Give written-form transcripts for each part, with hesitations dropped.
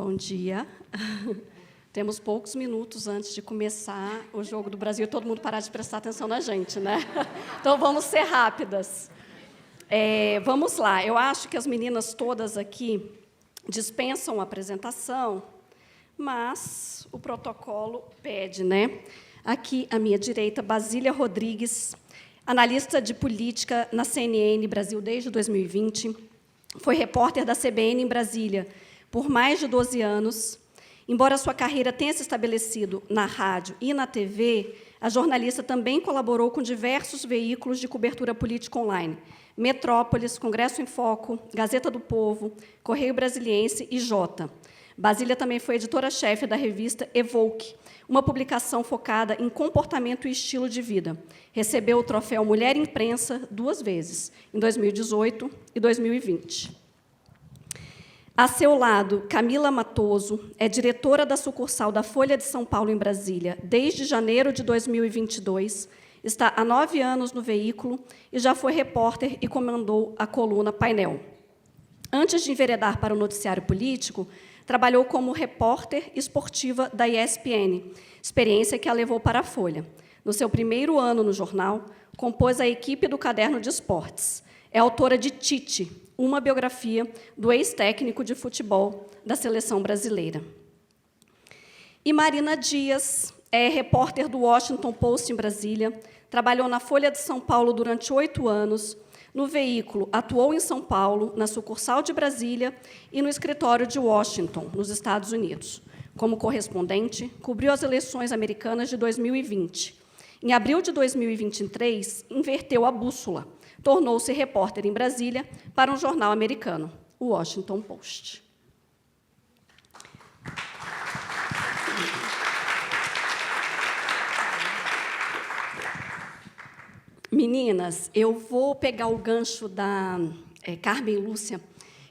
Bom dia. Temos poucos minutos antes de começar o Jogo do Brasil, todo mundo parar de prestar atenção na gente, né? Então, vamos ser rápidas. Vamos lá. Eu acho que as meninas todas aqui dispensam a apresentação, mas o protocolo pede, né? Aqui, à minha direita, Basília Rodrigues, analista de política na CNN Brasil desde 2020, foi repórter da CBN em Brasília por mais de 12 anos. Embora sua carreira tenha se estabelecido na rádio e na TV, a jornalista também colaborou com diversos veículos de cobertura política online: Metrópolis, Congresso em Foco, Gazeta do Povo, Correio Brasiliense e Jota. Basília também foi editora-chefe da revista Evoque, uma publicação focada em comportamento e estilo de vida. Recebeu o troféu Mulher Imprensa 2 vezes, em 2018 e 2020. A seu lado, Camila Matoso é diretora da sucursal da Folha de São Paulo, em Brasília, desde janeiro de 2022, está há 9 anos no veículo e já foi repórter e comandou a coluna Painel. Antes de enveredar para o noticiário político, trabalhou como repórter esportiva da ESPN, experiência que a levou para a Folha. No seu primeiro ano no jornal, compôs a equipe do Caderno de Esportes. É autora de Tite, uma biografia do ex-técnico de futebol da seleção brasileira. E Marina Dias é repórter do Washington Post em Brasília, trabalhou na Folha de São Paulo durante 8 anos, no veículo, atuou em São Paulo, na sucursal de Brasília e no escritório de Washington, nos Estados Unidos. Como correspondente, cobriu as eleições americanas de 2020. Em abril de 2023, inverteu a bússola. Tornou-se repórter em Brasília para um jornal americano, o Washington Post. Meninas, eu vou pegar o gancho da Carmen Lúcia,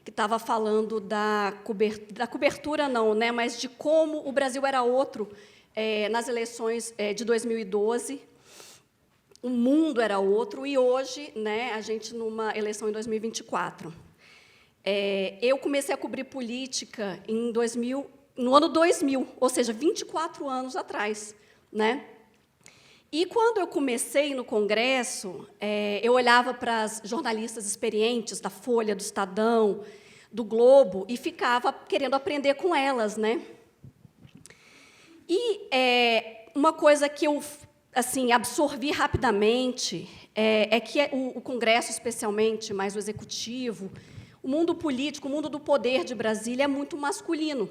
que estava falando da cobertura, não, né, mas de como o Brasil era outro nas eleições de 2012, o mundo era outro, e hoje, né, a gente numa eleição em 2024. Eu comecei a cobrir política no ano 2000, ou seja, 24 anos atrás, né? E, quando eu comecei no Congresso, eu olhava para as jornalistas experientes da Folha, do Estadão, do Globo, e ficava querendo aprender com elas, né? E uma coisa que eu absorvi rapidamente é que o Congresso, especialmente, mais o Executivo, o mundo político, o mundo do poder de Brasília é muito masculino.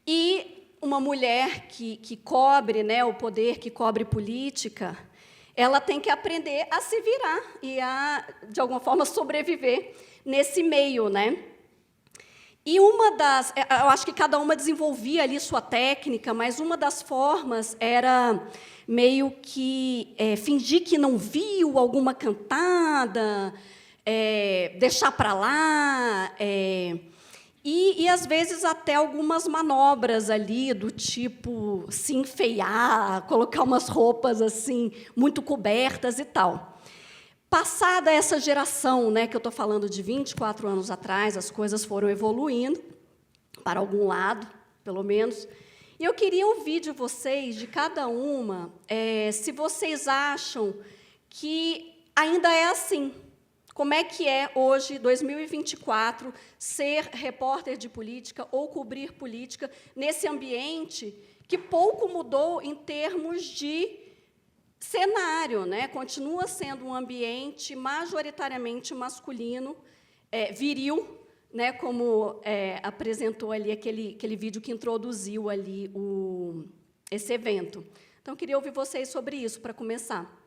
E uma mulher que cobre, né, o poder, que cobre política, ela tem que aprender a se virar e a, de alguma forma, sobreviver nesse meio, né? E eu acho que cada uma desenvolvia ali sua técnica, mas uma das formas era meio que fingir que não viu alguma cantada, deixar para lá, e, às vezes, até algumas manobras ali, do tipo se enfeiar, colocar umas roupas assim muito cobertas e tal. Passada essa geração, né, que eu estou falando de 24 anos atrás, as coisas foram evoluindo, para algum lado, pelo menos. E eu queria ouvir de vocês, de cada uma, se vocês acham que ainda é assim. Como é que é, hoje, 2024, ser repórter de política ou cobrir política nesse ambiente que pouco mudou em termos de cenário, né? Continua sendo um ambiente majoritariamente masculino, viril, né? Como apresentou ali aquele vídeo que introduziu ali esse evento. Então, eu queria ouvir vocês sobre isso, para começar.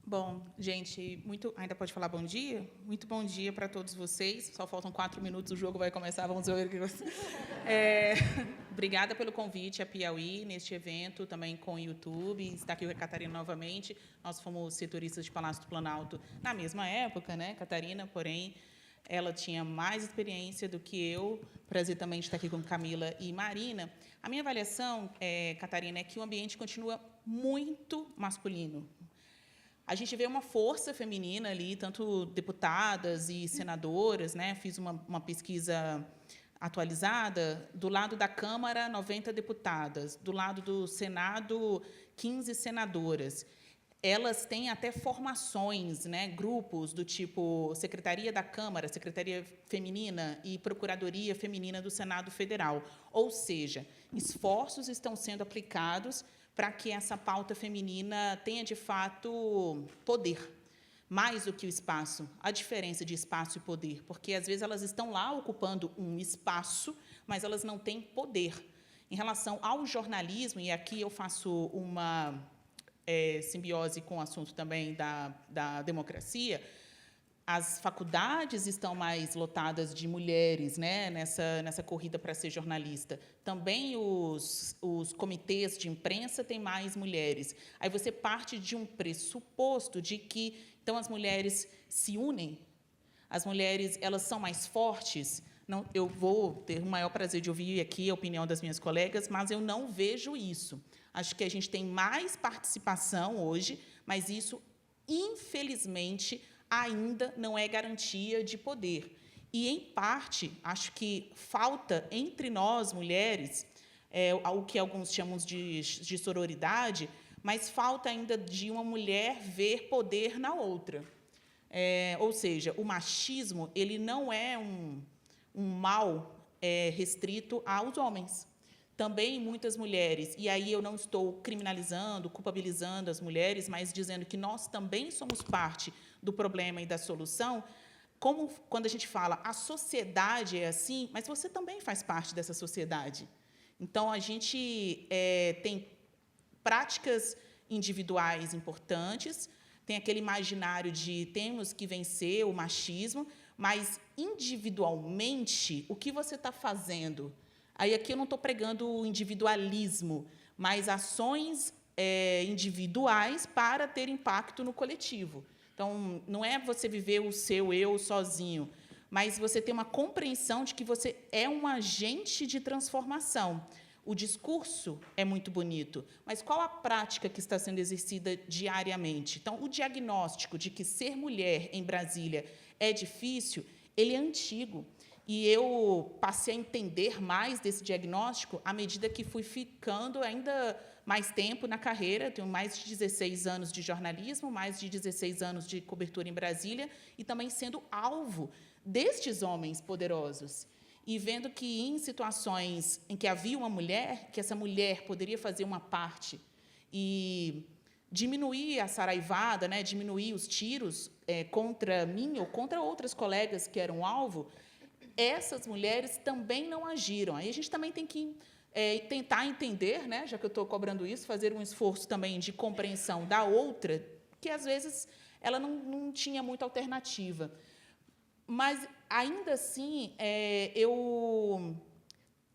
Bom, gente, ainda pode falar bom dia? Muito bom dia para todos vocês. Só faltam 4 minutos, o jogo vai começar, vamos ver o que você... Obrigada pelo convite a Piauí, neste evento, também com o YouTube. Está aqui a Catarina novamente. Nós fomos setoristas de Palácio do Planalto na mesma época, né, Catarina? Porém, ela tinha mais experiência do que eu. Prazer também estar aqui com Camila e Marina. A minha avaliação, Catarina, é que o ambiente continua muito masculino. a gente vê uma força feminina ali, tanto deputadas e senadoras, né? Fiz uma pesquisa atualizada. Do lado da Câmara, 90 deputadas. Do lado do Senado, 15 senadoras. Elas têm até formações, né, grupos do tipo Secretaria da Câmara, Secretaria Feminina e Procuradoria Feminina do Senado Federal. Ou seja, esforços estão sendo aplicados para que essa pauta feminina tenha, de fato, poder, mais do que o espaço, a diferença de espaço e poder, porque, às vezes, elas estão lá ocupando um espaço, mas elas não têm poder. Em relação ao jornalismo, e aqui eu faço uma simbiose com o assunto também da democracia, as faculdades estão mais lotadas de mulheres, né, nessa corrida para ser jornalista. Também os comitês de imprensa têm mais mulheres. Aí você parte de um pressuposto de que, então, as mulheres se unem, as mulheres elas são mais fortes. Não, eu vou ter o maior prazer de ouvir aqui a opinião das minhas colegas, mas eu não vejo isso. Acho que a gente tem mais participação hoje, mas isso, infelizmente, ainda não é garantia de poder. E, em parte, acho que falta entre nós, mulheres, o que alguns chamam de sororidade, mas falta ainda de uma mulher ver poder na outra. Ou seja, o machismo ele não é um mal restrito aos homens. Também muitas mulheres, e aí eu não estou criminalizando, culpabilizando as mulheres, mas dizendo que nós também somos parte do problema e da solução, como quando a gente fala a sociedade é assim, mas você também faz parte dessa sociedade. Então, a gente tem práticas individuais importantes, tem aquele imaginário de temos que vencer o machismo, mas, individualmente, o que você está fazendo? Aí, aqui eu não estou pregando o individualismo, mas ações individuais para ter impacto no coletivo. Então, não é você viver o seu eu sozinho, mas você ter uma compreensão de que você é um agente de transformação. O discurso é muito bonito, mas qual a prática que está sendo exercida diariamente? Então, o diagnóstico de que ser mulher em Brasília é difícil, ele é antigo. E eu passei a entender mais desse diagnóstico à medida que fui ficando ainda mais tempo na carreira. Tenho mais de 16 anos de jornalismo, mais de 16 anos de cobertura em Brasília, e também sendo alvo destes homens poderosos. E vendo que, em situações em que havia uma mulher, que essa mulher poderia fazer uma parte e diminuir a saraivada, né, diminuir os tiros contra mim ou contra outras colegas que eram alvo, essas mulheres também não agiram. Aí a gente também tem que tentar entender, né, já que eu estou cobrando isso, fazer um esforço também de compreensão da outra, que, às vezes, ela não tinha muita alternativa. Mas, ainda assim, eu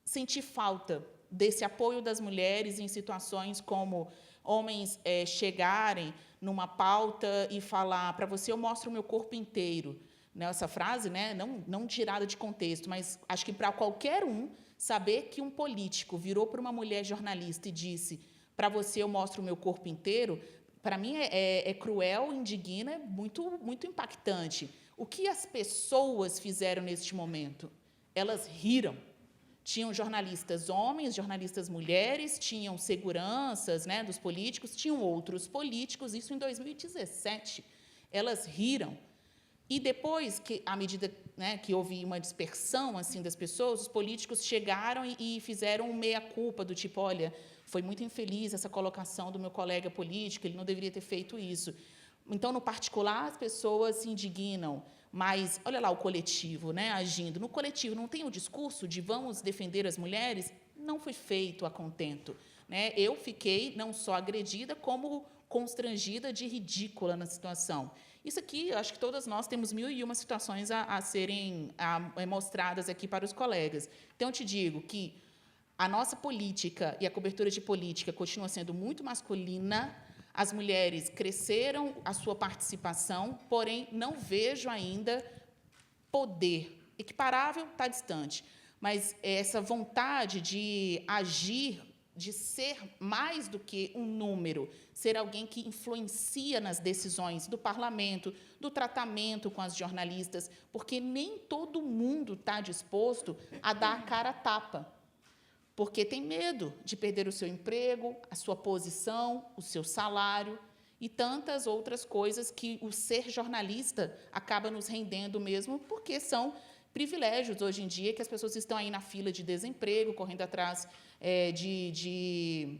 senti falta desse apoio das mulheres em situações como homens chegarem numa pauta e falar, para você eu mostro o meu corpo inteiro. Essa frase, né, não tirada de contexto, mas acho que para qualquer um, saber que um político virou para uma mulher jornalista e disse, para você eu mostro o meu corpo inteiro, para mim é cruel, indigna, muito, muito impactante. O que as pessoas fizeram neste momento? Elas riram. Tinham jornalistas homens, jornalistas mulheres, tinham seguranças, né, dos políticos, tinham outros políticos, isso em 2017. Elas riram. E depois, à medida, né, que houve uma dispersão assim das pessoas, os políticos chegaram e fizeram um meia-culpa, do tipo, olha, foi muito infeliz essa colocação do meu colega político, ele não deveria ter feito isso. Então, no particular, as pessoas se indignam, mas, olha lá o coletivo, né, agindo. No coletivo, não tem o discurso de vamos defender as mulheres? Não foi feito a contento. Né? Eu fiquei não só agredida, como constrangida de ridícula na situação. Isso aqui, eu acho que todas nós temos 1001 situações a serem mostradas aqui para os colegas. Então, eu te digo que a nossa política e a cobertura de política continua sendo muito masculina, as mulheres cresceram a sua participação, porém, não vejo ainda poder. Equiparável está distante, mas essa vontade de agir de ser mais do que um número, ser alguém que influencia nas decisões do parlamento, do tratamento com as jornalistas, porque nem todo mundo está disposto a dar a cara a tapa, porque tem medo de perder o seu emprego, a sua posição, o seu salário e tantas outras coisas que o ser jornalista acaba nos rendendo mesmo, porque são privilégios hoje em dia que as pessoas estão aí na fila de desemprego, correndo atrás de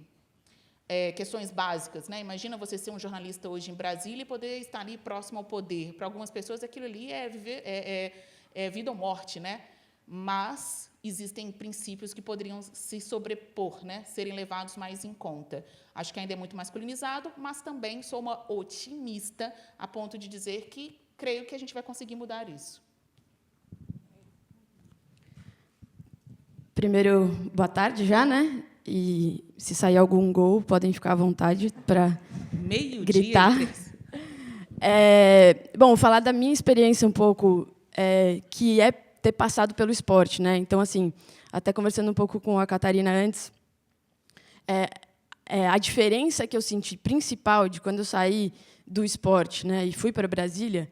questões básicas, né? Imagina você ser um jornalista hoje em Brasília e poder estar ali próximo ao poder. Para algumas pessoas, aquilo ali é vida ou morte, né? Mas existem princípios que poderiam se sobrepor, né? Serem levados mais em conta. Acho que ainda é muito masculinizado, mas também sou uma otimista a ponto de dizer que creio que a gente vai conseguir mudar isso. Primeiro, boa tarde já, né? E se sair algum gol, podem ficar à vontade para gritar. Bom, falar da minha experiência um pouco, que é ter passado pelo esporte, né? Então, assim, até conversando um pouco com a Catarina antes, a diferença que eu senti principal de quando eu saí do esporte, né, e fui para Brasília,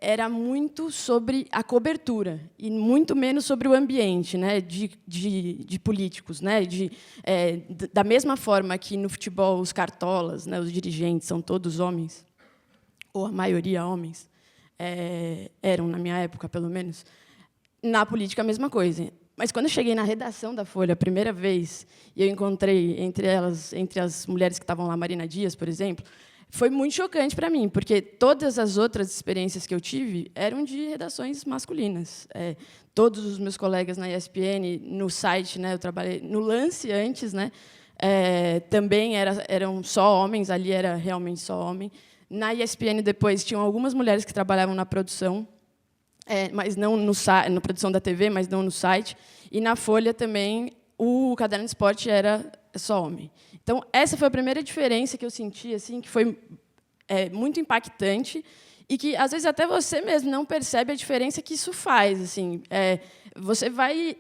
era muito sobre a cobertura e muito menos sobre o ambiente, né, de políticos, né, da mesma forma que no futebol os cartolas, né, os dirigentes são todos homens, ou a maioria homens, eram na minha época pelo menos. Na política a mesma coisa. Mas quando eu cheguei na redação da Folha a primeira vez e eu encontrei entre as mulheres que estavam lá, Marina Dias, por exemplo, foi muito chocante para mim, porque todas as outras experiências que eu tive eram de redações masculinas. Todos os meus colegas na ESPN, no site, né, eu trabalhei no Lance antes, né, também eram só homens, ali era realmente só homem. Na ESPN, depois, tinham algumas mulheres que trabalhavam na produção, mas não na produção da TV, mas não no site. E na Folha também, o Caderno de Esporte era só homem. Então, essa foi a primeira diferença que eu senti, assim, que foi muito impactante e que, às vezes, até você mesmo não percebe a diferença que isso faz. Assim, você vai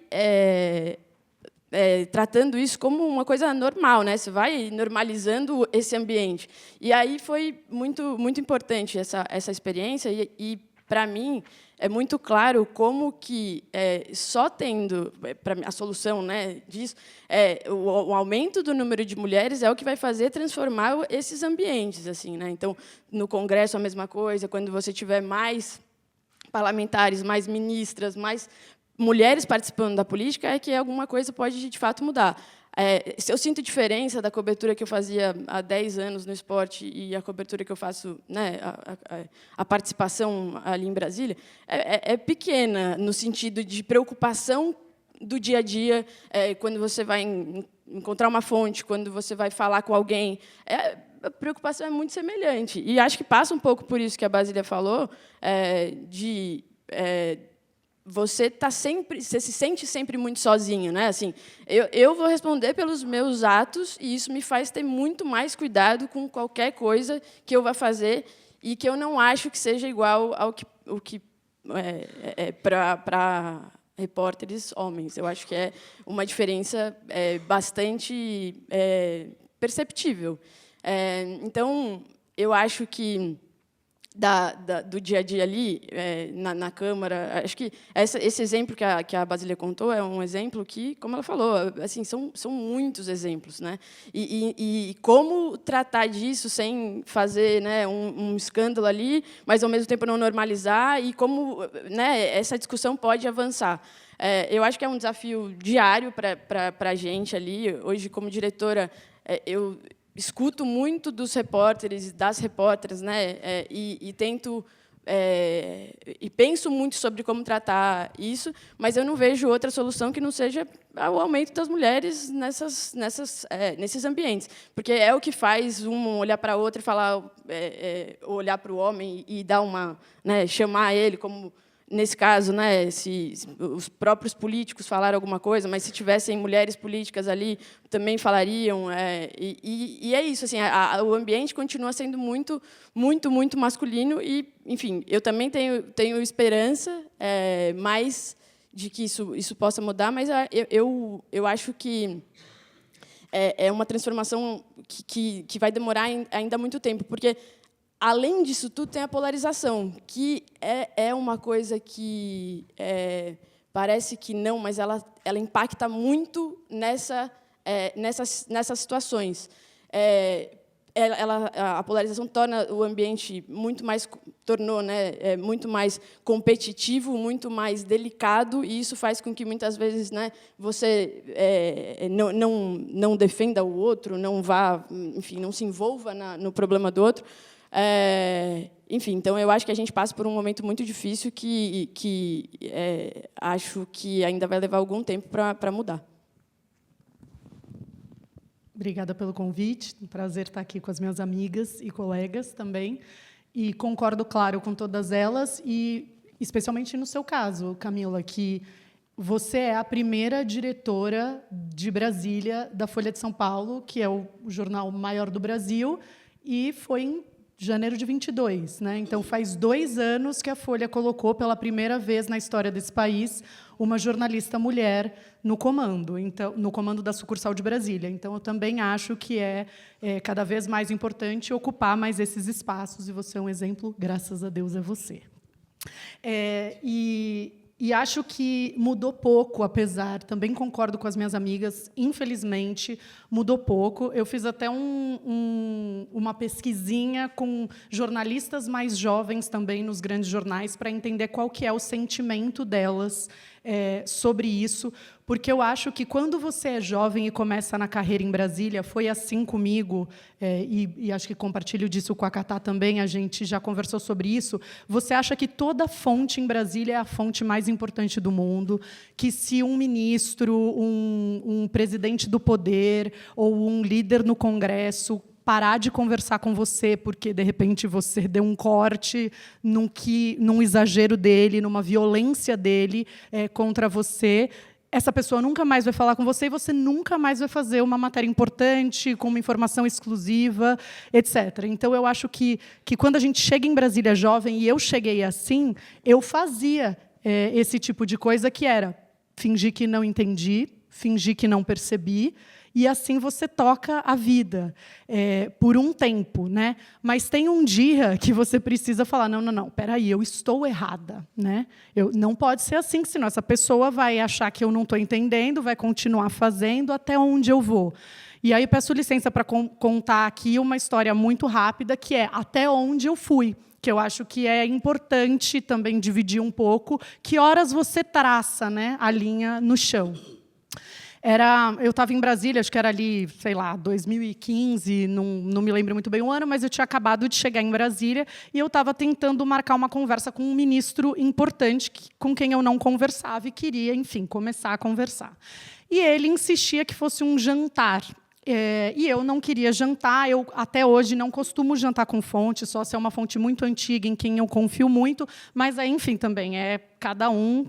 tratando isso como uma coisa normal, né? Você vai normalizando esse ambiente. E aí foi muito, muito importante essa experiência e para mim, é muito claro como que só tendo a solução, né, disso, o aumento do número de mulheres é o que vai fazer transformar esses ambientes, assim, né? Então, no Congresso a mesma coisa, quando você tiver mais parlamentares, mais ministras, mais mulheres participando da política, é que alguma coisa pode de fato mudar. Eu sinto diferença da cobertura que eu fazia há 10 anos no esporte e a cobertura que eu faço, né, a participação ali em Brasília, é pequena, no sentido de preocupação do dia a dia, quando você vai encontrar uma fonte, quando você vai falar com alguém. A preocupação é muito semelhante. E acho que passa um pouco por isso que a Basília falou, você se sente sempre muito sozinho, né? Assim, eu vou responder pelos meus atos e isso me faz ter muito mais cuidado com qualquer coisa que eu vá fazer e que eu não acho que seja igual ao que para repórteres homens. Eu acho que é uma diferença bastante perceptível. Então, eu acho que do dia a dia ali, na Câmara, acho que esse exemplo que a Basília contou é um exemplo que, como ela falou, assim, são muitos exemplos, né? E como tratar disso sem fazer, né, um escândalo ali, mas, ao mesmo tempo, não normalizar, e como, né, essa discussão pode avançar. Eu acho que é um desafio diário para a gente ali. Hoje, como diretora, eu escuto muito dos repórteres e das repórteras, né, e tento e penso muito sobre como tratar isso, mas eu não vejo outra solução que não seja o aumento das mulheres nesses ambientes, porque é o que faz um olhar para a outra e falar, olhar para o homem e dar né, chamar ele como. Nesse caso, né, se os próprios políticos falaram alguma coisa, mas se tivessem mulheres políticas ali, também falariam. E é isso. Assim, o ambiente continua sendo muito, muito, muito masculino. E, enfim, eu também tenho esperança, mais de que isso possa mudar, mas eu acho que é uma transformação que vai demorar ainda muito tempo, porque, além disso tudo, tem a polarização, que é uma coisa que parece que não, mas ela impacta muito nessas situações. A polarização torna o ambiente tornou, né, muito mais competitivo, muito mais delicado, e isso faz com que muitas vezes, né, você não defenda o outro, não vá, enfim, não se envolva no problema do outro. Enfim, então eu acho que a gente passa por um momento muito difícil que acho que ainda vai levar algum tempo para mudar. Obrigada pelo convite. Um prazer estar aqui com as minhas amigas e colegas também. E concordo, claro, com todas elas, e especialmente no seu caso, Camila, que você é a primeira diretora de Brasília da Folha de São Paulo, que é o jornal maior do Brasil, e foi em janeiro de 22, né? Então, faz 2 anos que a Folha colocou, pela primeira vez na história desse país, uma jornalista mulher no comando, então, no comando da sucursal de Brasília. Então, eu também acho que é cada vez mais importante ocupar mais esses espaços, e você é um exemplo, graças a Deus, é você. E acho que mudou pouco, apesar, também concordo com as minhas amigas, infelizmente, mudou pouco. Eu fiz até uma pesquisinha com jornalistas mais jovens também nos grandes jornais para entender qual que é o sentimento delas sobre isso, porque eu acho que quando você é jovem e começa na carreira em Brasília, foi assim comigo, e acho que compartilho disso com a Catá também, a gente já conversou sobre isso, você acha que toda fonte em Brasília é a fonte mais importante do mundo, que se um ministro, um presidente do poder ou um líder no Congresso parar de conversar com você porque, de repente, você deu um corte num exagero dele, numa violência dele contra você, essa pessoa nunca mais vai falar com você e você nunca mais vai fazer uma matéria importante, com uma informação exclusiva, etc. Então, eu acho que quando a gente chega em Brasília jovem, e eu cheguei assim, eu fazia esse tipo de coisa, que era fingir que não entendi, fingir que não percebi, e assim você toca a vida por um tempo, né? Mas tem um dia que você precisa falar, não, espera aí, eu estou errada, né? Não pode ser assim, senão essa pessoa vai achar que eu não estou entendendo, vai continuar fazendo até onde eu vou. E aí peço licença para contar aqui uma história muito rápida, que é até onde eu fui, que eu acho que é importante também dividir um pouco, que horas você traça, né, a linha no chão. Eu estava em Brasília, acho que era ali, sei lá, 2015, não me lembro muito bem o ano, mas eu tinha acabado de chegar em Brasília e eu estava tentando marcar uma conversa com um ministro importante com quem eu não conversava e queria, enfim, começar a conversar. E ele insistia que fosse um jantar. E eu não queria jantar, eu até hoje não costumo jantar com fonte, só se é uma fonte muito antiga em quem eu confio muito, mas aí, enfim, também cada um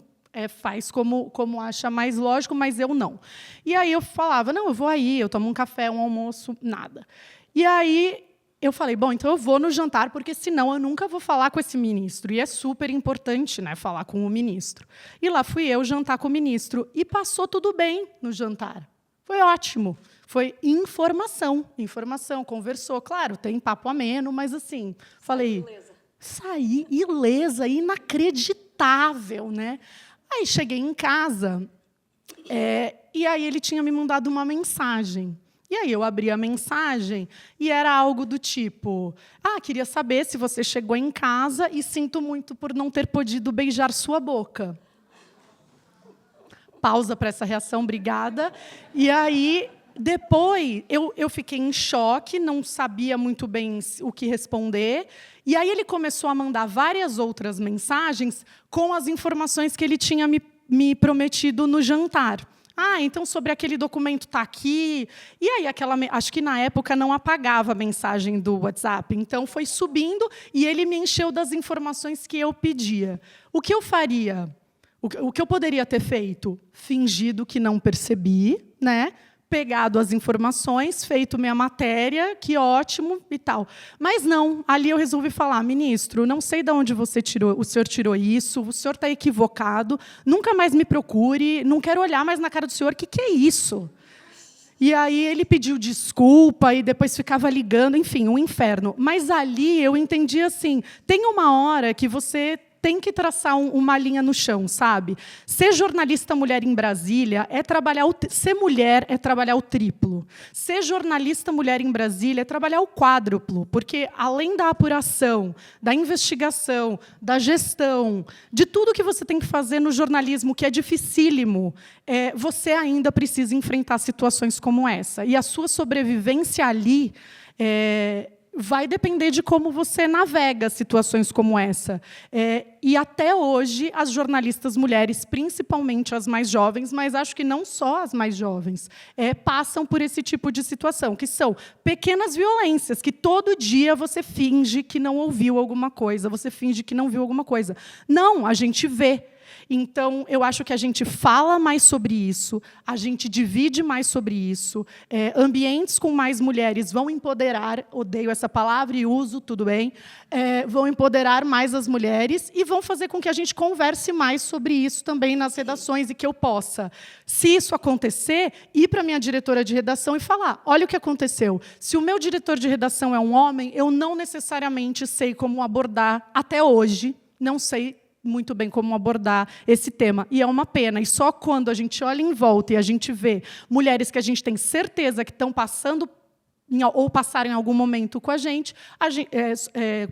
faz como acha mais lógico, mas eu não. E aí eu falava, não, eu vou aí, eu tomo um café, um almoço, nada. E aí eu falei, bom, então eu vou no jantar, porque senão eu nunca vou falar com esse ministro. E é super importante, né, falar com o ministro. E lá fui eu jantar com o ministro. E passou tudo bem no jantar. Foi ótimo. Foi informação, conversou. Claro, tem papo ameno, mas assim, falei, saí ilesa, inacreditável, né? Aí cheguei em casa, e aí ele tinha me mandado uma mensagem. E aí eu abri a mensagem e era algo do tipo, queria saber se você chegou em casa e sinto muito por não ter podido beijar sua boca. Pausa para essa reação, obrigada. E aí, depois, eu fiquei em choque, não sabia muito bem o que responder. E aí ele começou a mandar várias outras mensagens com as informações que ele tinha me prometido no jantar. Então sobre aquele documento está aqui. E aí acho que na época não apagava a mensagem do WhatsApp. Então foi subindo e ele me encheu das informações que eu pedia. O que eu faria? O que eu poderia ter feito? Fingido que não percebi, né? Pegado as informações, feito minha matéria, que ótimo e tal. Mas não, ali eu resolvi falar, ministro, não sei de onde o senhor tirou isso, o senhor está equivocado, nunca mais me procure, não quero olhar mais na cara do senhor, o que é isso? E aí ele pediu desculpa e depois ficava ligando, enfim, um inferno. Mas ali eu entendi assim, tem uma hora que você tem que traçar uma linha no chão, sabe? Ser jornalista mulher em Brasília é trabalhar ser mulher é trabalhar o triplo. Ser jornalista mulher em Brasília é trabalhar o quádruplo, porque além da apuração, da investigação, da gestão, de tudo que você tem que fazer no jornalismo, que é dificílimo, você ainda precisa enfrentar situações como essa. E a sua sobrevivência ali vai depender de como você navega situações como essa. E, até hoje, as jornalistas mulheres, principalmente as mais jovens, mas acho que não só as mais jovens, passam por esse tipo de situação, que são pequenas violências, que todo dia você finge que não ouviu alguma coisa, você finge que não viu alguma coisa. Não, a gente vê. Então, eu acho que a gente fala mais sobre isso, a gente divide mais sobre isso, ambientes com mais mulheres vão empoderar, odeio essa palavra e uso, tudo bem, vão empoderar mais as mulheres e vão fazer com que a gente converse mais sobre isso também nas redações e que eu possa, se isso acontecer, ir para a minha diretora de redação e falar, olha o que aconteceu. Se o meu diretor de redação é um homem, eu não necessariamente sei como abordar, até hoje, não sei muito bem como abordar esse tema. E é uma pena. E só quando a gente olha em volta e a gente vê mulheres que a gente tem certeza que estão passando ou passaram em algum momento com a gente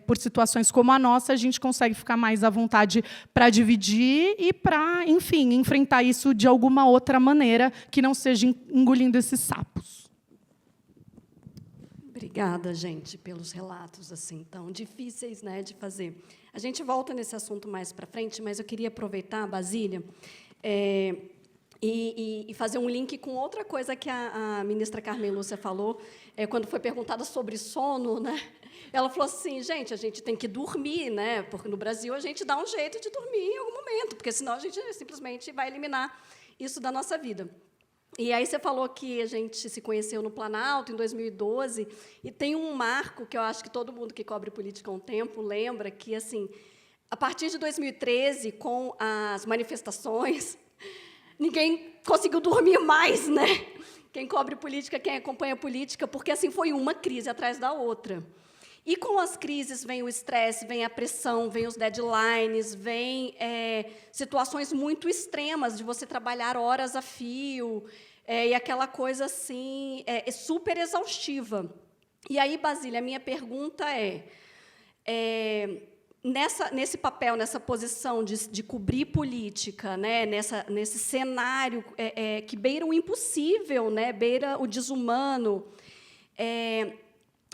por situações como a nossa, a gente consegue ficar mais à vontade para dividir e para, enfim, enfrentar isso de alguma outra maneira que não seja engolindo esses sapos. Obrigada, gente, pelos relatos assim tão difíceis, né, de fazer. A gente volta nesse assunto mais para frente, mas eu queria aproveitar, Basília, e fazer um link com outra coisa que a ministra Carmen Lúcia falou, quando foi perguntada sobre sono, né? Ela falou assim, gente, a gente tem que dormir, né? Porque no Brasil a gente dá um jeito de dormir em algum momento, porque senão a gente simplesmente vai eliminar isso da nossa vida. E aí você falou que a gente se conheceu no Planalto, em 2012, e tem um marco que eu acho que todo mundo que cobre política há um tempo lembra, que, assim, a partir de 2013, com as manifestações, ninguém conseguiu dormir mais, né? Quem cobre política, quem acompanha política, porque assim foi uma crise atrás da outra. E com as crises vem o estresse, vem a pressão, vem os deadlines, vem situações muito extremas de você trabalhar horas a fio, e aquela coisa assim super exaustiva. E aí, Basília, a minha pergunta nesse papel, nessa posição de cobrir política, né, nesse cenário que beira o impossível, né, beira o desumano,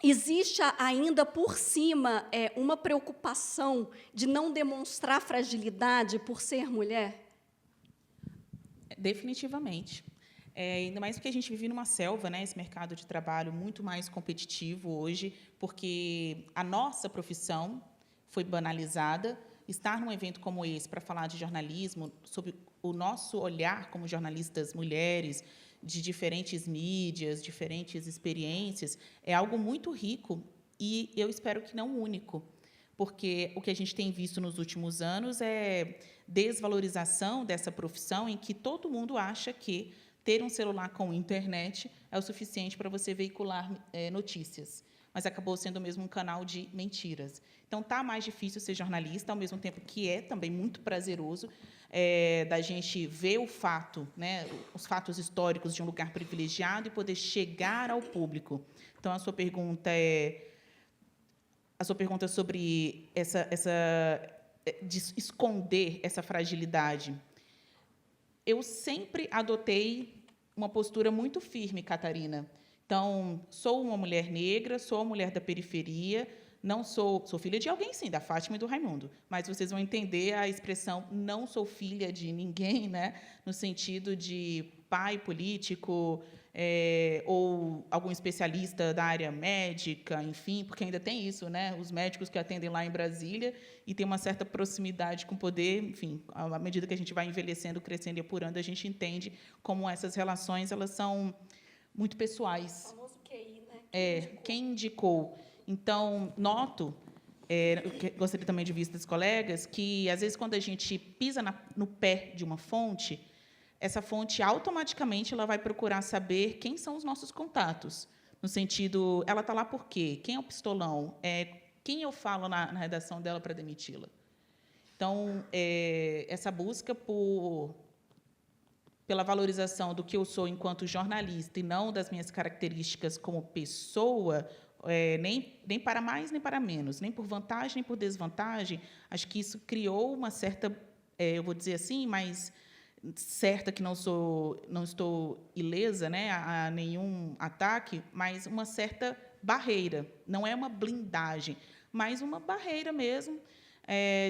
existe ainda, por cima, uma preocupação de não demonstrar fragilidade por ser mulher? Definitivamente. Ainda mais porque a gente vive numa selva, né, esse mercado de trabalho muito mais competitivo hoje, porque a nossa profissão foi banalizada. Estar num evento como esse para falar de jornalismo, sobre o nosso olhar como jornalistas mulheres, de diferentes mídias, diferentes experiências, é algo muito rico e eu espero que não único, porque o que a gente tem visto nos últimos anos é desvalorização dessa profissão, em que todo mundo acha que ter um celular com internet é o suficiente para você veicular notícias, mas acabou sendo mesmo um canal de mentiras. Então, está mais difícil ser jornalista, ao mesmo tempo que é também muito prazeroso da gente ver o fato, né, os fatos históricos de um lugar privilegiado e poder chegar ao público. Então, a sua pergunta sobre de esconder essa fragilidade. Eu sempre adotei uma postura muito firme, Catarina. Então, sou uma mulher negra, sou uma mulher da periferia, não sou filha de alguém, sim, da Fátima e do Raimundo, mas vocês vão entender a expressão não sou filha de ninguém, né, no sentido de pai político ou algum especialista da área médica, enfim, porque ainda tem isso, né, os médicos que atendem lá em Brasília e tem uma certa proximidade com o poder, enfim, à medida que a gente vai envelhecendo, crescendo e apurando, a gente entende como essas relações elas são muito pessoais. O famoso QI, né? Quem indicou. Então, noto, eu gostaria também de ouvir das colegas, que, às vezes, quando a gente pisa no pé de uma fonte, essa fonte automaticamente ela vai procurar saber quem são os nossos contatos. No sentido, ela está lá por quê? Quem é o pistolão? Quem eu falo na redação dela para demiti-la? Então, essa busca pela valorização do que eu sou enquanto jornalista e não das minhas características como pessoa, nem para mais, nem para menos, nem por vantagem, nem por desvantagem, acho que isso criou uma certa, eu vou dizer assim, mas certa que não estou ilesa, né, a nenhum ataque, mas uma certa barreira. Não é uma blindagem, mas uma barreira mesmo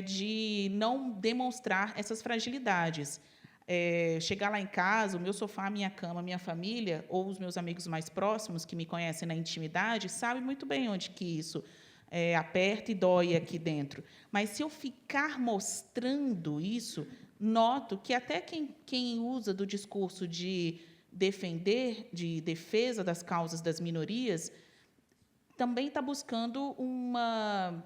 de não demonstrar essas fragilidades. Chegar lá em casa, o meu sofá, a minha cama, a minha família, ou os meus amigos mais próximos, que me conhecem na intimidade, sabem muito bem onde que isso aperta e dói aqui dentro. Mas, se eu ficar mostrando isso, noto que até quem usa do discurso de defesa das causas das minorias, também está buscando uma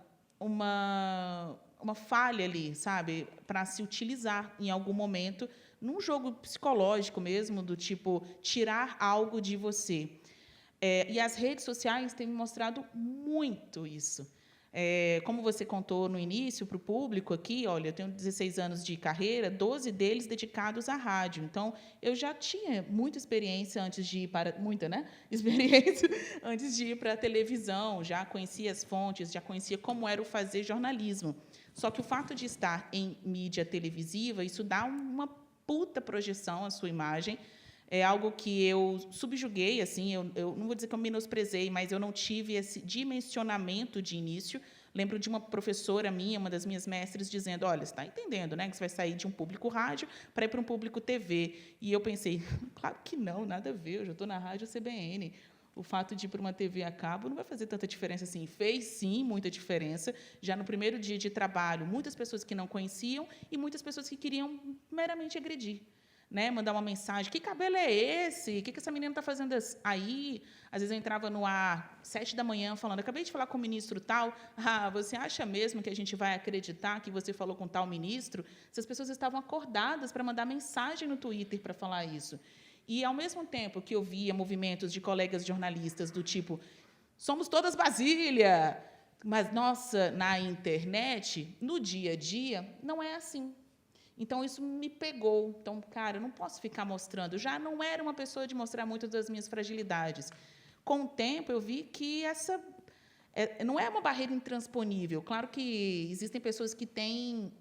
falha ali, sabe, para se utilizar em algum momento, num jogo psicológico mesmo, do tipo, tirar algo de você. E as redes sociais têm me mostrado muito isso. Como você contou no início para o público aqui, olha, eu tenho 16 anos de carreira, 12 deles dedicados à rádio. Então, eu já tinha muita experiência antes de ir para... Muita, né? Experiência antes de ir para a televisão, já conhecia as fontes, já conhecia como era o fazer jornalismo. Só que o fato de estar em mídia televisiva, isso dá uma puta projeção à sua imagem. É algo que eu subjuguei, assim, eu não vou dizer que eu menosprezei, mas eu não tive esse dimensionamento de início. Lembro de uma professora minha, uma das minhas mestres, dizendo, olha, você está entendendo, né, que você vai sair de um público rádio para ir para um público TV. E eu pensei, claro que não, nada a ver, eu já estou na rádio CBN. O fato de ir para uma TV a cabo não vai fazer tanta diferença assim. Fez, sim, muita diferença. Já no primeiro dia de trabalho, muitas pessoas que não conheciam e muitas pessoas que queriam meramente agredir. Né, mandar uma mensagem, que cabelo é esse? O que essa menina está fazendo aí? Às vezes eu entrava no ar, 7 da manhã, falando, acabei de falar com o ministro tal, você acha mesmo que a gente vai acreditar que você falou com tal ministro? Essas pessoas estavam acordadas para mandar mensagem no Twitter para falar isso. E, ao mesmo tempo que eu via movimentos de colegas jornalistas do tipo, somos todas Brasília, mas, nossa, na internet, no dia a dia, não é assim. Então, isso me pegou. Então, cara, eu não posso ficar mostrando. Eu já não era uma pessoa de mostrar muitas das minhas fragilidades. Com o tempo, eu vi que essa não é uma barreira intransponível. Claro que existem pessoas que têm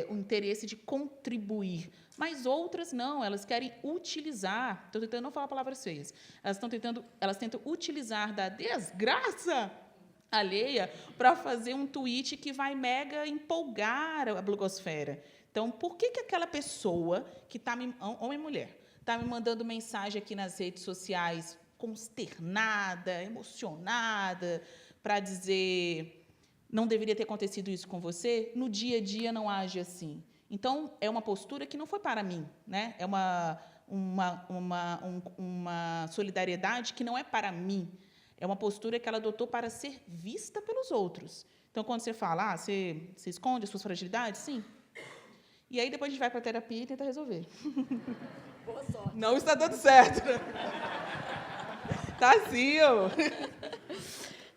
o interesse de contribuir, mas outras não. Elas querem utilizar. Estou tentando não falar palavras feias. Elas tentam utilizar da desgraça alheia para fazer um tweet que vai mega empolgar a blogosfera. Então, por que aquela pessoa que está homem e mulher, está me mandando mensagem aqui nas redes sociais, consternada, emocionada, para dizer não deveria ter acontecido isso com você, no dia a dia não age assim? Então, é uma postura que não foi para mim, né? É uma solidariedade que não é para mim. É uma postura que ela adotou para ser vista pelos outros. Então, quando você fala, você esconde as suas fragilidades? Sim. E aí, depois a gente vai para a terapia e tenta resolver. Boa sorte. Não está dando certo. Tá sim, ó.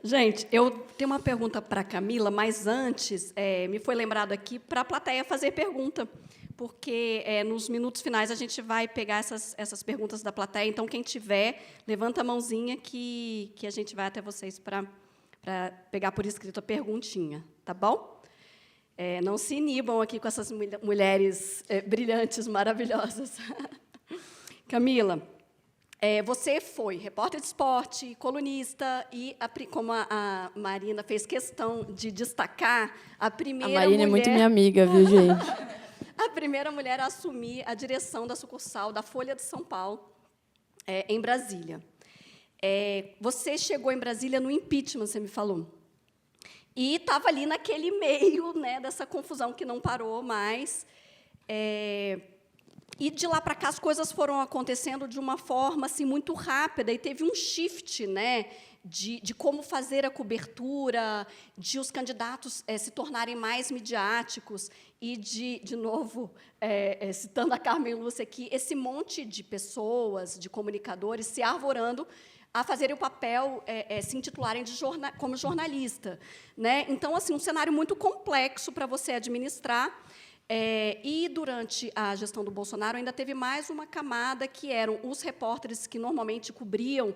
Gente, eu tenho uma pergunta para a Camila, mas antes, me foi lembrado aqui para a plateia fazer pergunta, porque nos minutos finais a gente vai pegar essas perguntas da plateia. Então, quem tiver, levanta a mãozinha que a gente vai até vocês para pegar por escrito a perguntinha, tá bom? Não se inibam aqui com essas mulheres brilhantes, maravilhosas. Camila, você foi repórter de esporte, colunista e, como a Marina fez questão de destacar, a primeira mulher... A Marina é muito minha amiga, viu, gente? A primeira mulher a assumir a direção da sucursal da Folha de São Paulo, em Brasília. Você chegou em Brasília no impeachment, você me falou. E estava ali naquele meio, né, dessa confusão que não parou mais. E, de lá para cá, as coisas foram acontecendo de uma forma assim, muito rápida, e teve um shift, né, de como fazer a cobertura, de os candidatos se tornarem mais midiáticos. e de novo, citando a Carmen Lúcia aqui, esse monte de pessoas, de comunicadores, se arvorando a fazerem o papel, se intitularem como jornalista, né? Então, assim, um cenário muito complexo para você administrar. E, durante a gestão do Bolsonaro, ainda teve mais uma camada, que eram os repórteres que normalmente cobriam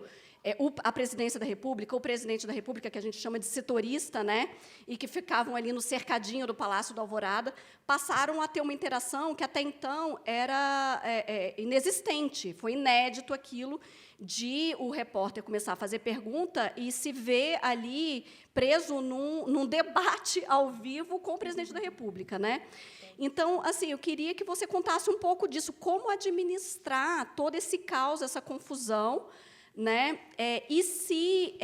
a presidência da República, o presidente da República, que a gente chama de setorista, né, e que ficavam ali no cercadinho do Palácio da Alvorada, passaram a ter uma interação que, até então, era inexistente. Foi inédito aquilo de o repórter começar a fazer pergunta e se ver ali preso num debate ao vivo com o presidente da República, né? Então, assim, eu queria que você contasse um pouco disso, como administrar todo esse caos, essa confusão, né? E se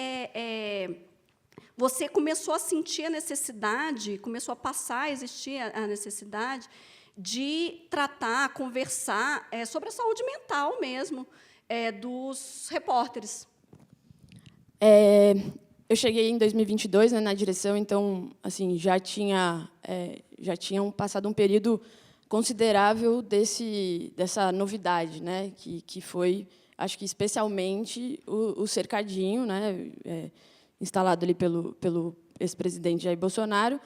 você começou a sentir a necessidade, começou a passar a existir a necessidade de tratar, conversar sobre a saúde mental mesmo dos repórteres. Eu cheguei em 2022, né, na direção, então, assim, já tinham passado um período considerável dessa novidade, né, que foi, acho que especialmente o cercadinho, né, instalado ali pelo ex-presidente Jair Bolsonaro,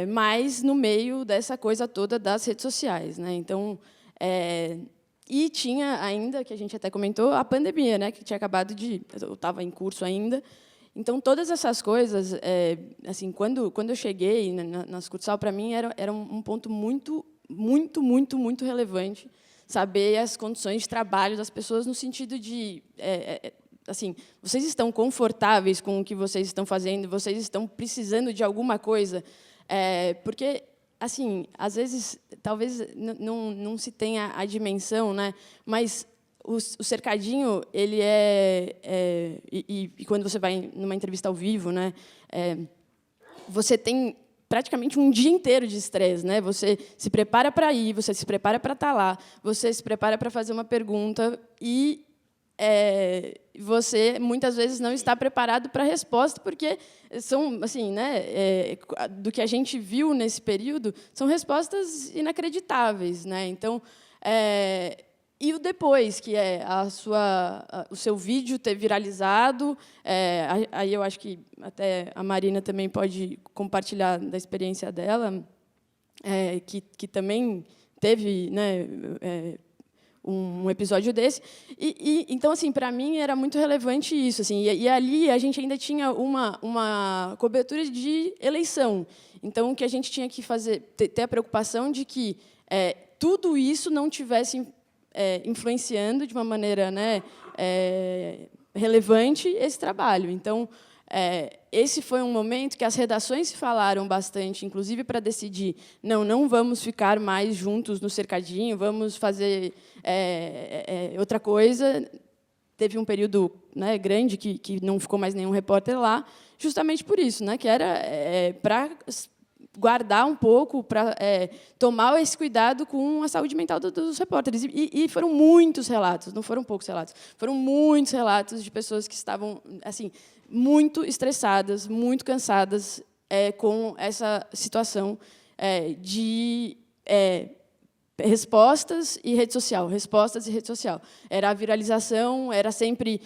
mas no meio dessa coisa toda das redes sociais, né. Então, e tinha ainda, que a gente até comentou, a pandemia, né, que tinha acabado estava em curso ainda. Então, todas essas coisas, assim, quando eu cheguei na Sucursal, para mim era um ponto muito, muito, muito, muito relevante saber as condições de trabalho das pessoas, no sentido de, assim, vocês estão confortáveis com o que vocês estão fazendo, vocês estão precisando de alguma coisa, porque, assim, às vezes, talvez não se tenha a dimensão, né, mas o cercadinho, ele e quando você vai numa entrevista ao vivo, né, você tem praticamente um dia inteiro de estresse, né? Você se prepara para ir, você se prepara para estar lá, você se prepara para fazer uma pergunta e você muitas vezes não está preparado para a resposta, porque são, assim, né, do que a gente viu nesse período, são respostas inacreditáveis, né? Então, e o depois, que é o seu vídeo ter viralizado, aí eu acho que até a Marina também pode compartilhar da experiência dela, que também teve, né, um episódio desse. Então, assim, para mim era muito relevante isso, assim, e ali a gente ainda tinha uma cobertura de eleição. Então, o que a gente tinha que fazer, ter a preocupação de que tudo isso não tivesse influenciando de uma maneira, né, relevante esse trabalho. Então, esse foi um momento que as redações se falaram bastante, inclusive para decidir, não vamos ficar mais juntos no cercadinho, vamos fazer outra coisa. Teve um período, né, grande que não ficou mais nenhum repórter lá, justamente por isso, né, que era para guardar um pouco, para tomar esse cuidado com a saúde mental dos repórteres. E foram muitos relatos, não foram poucos relatos, foram muitos relatos de pessoas que estavam, assim, muito estressadas, muito cansadas com essa situação de respostas e rede social, respostas e rede social. Era a viralização, era sempre...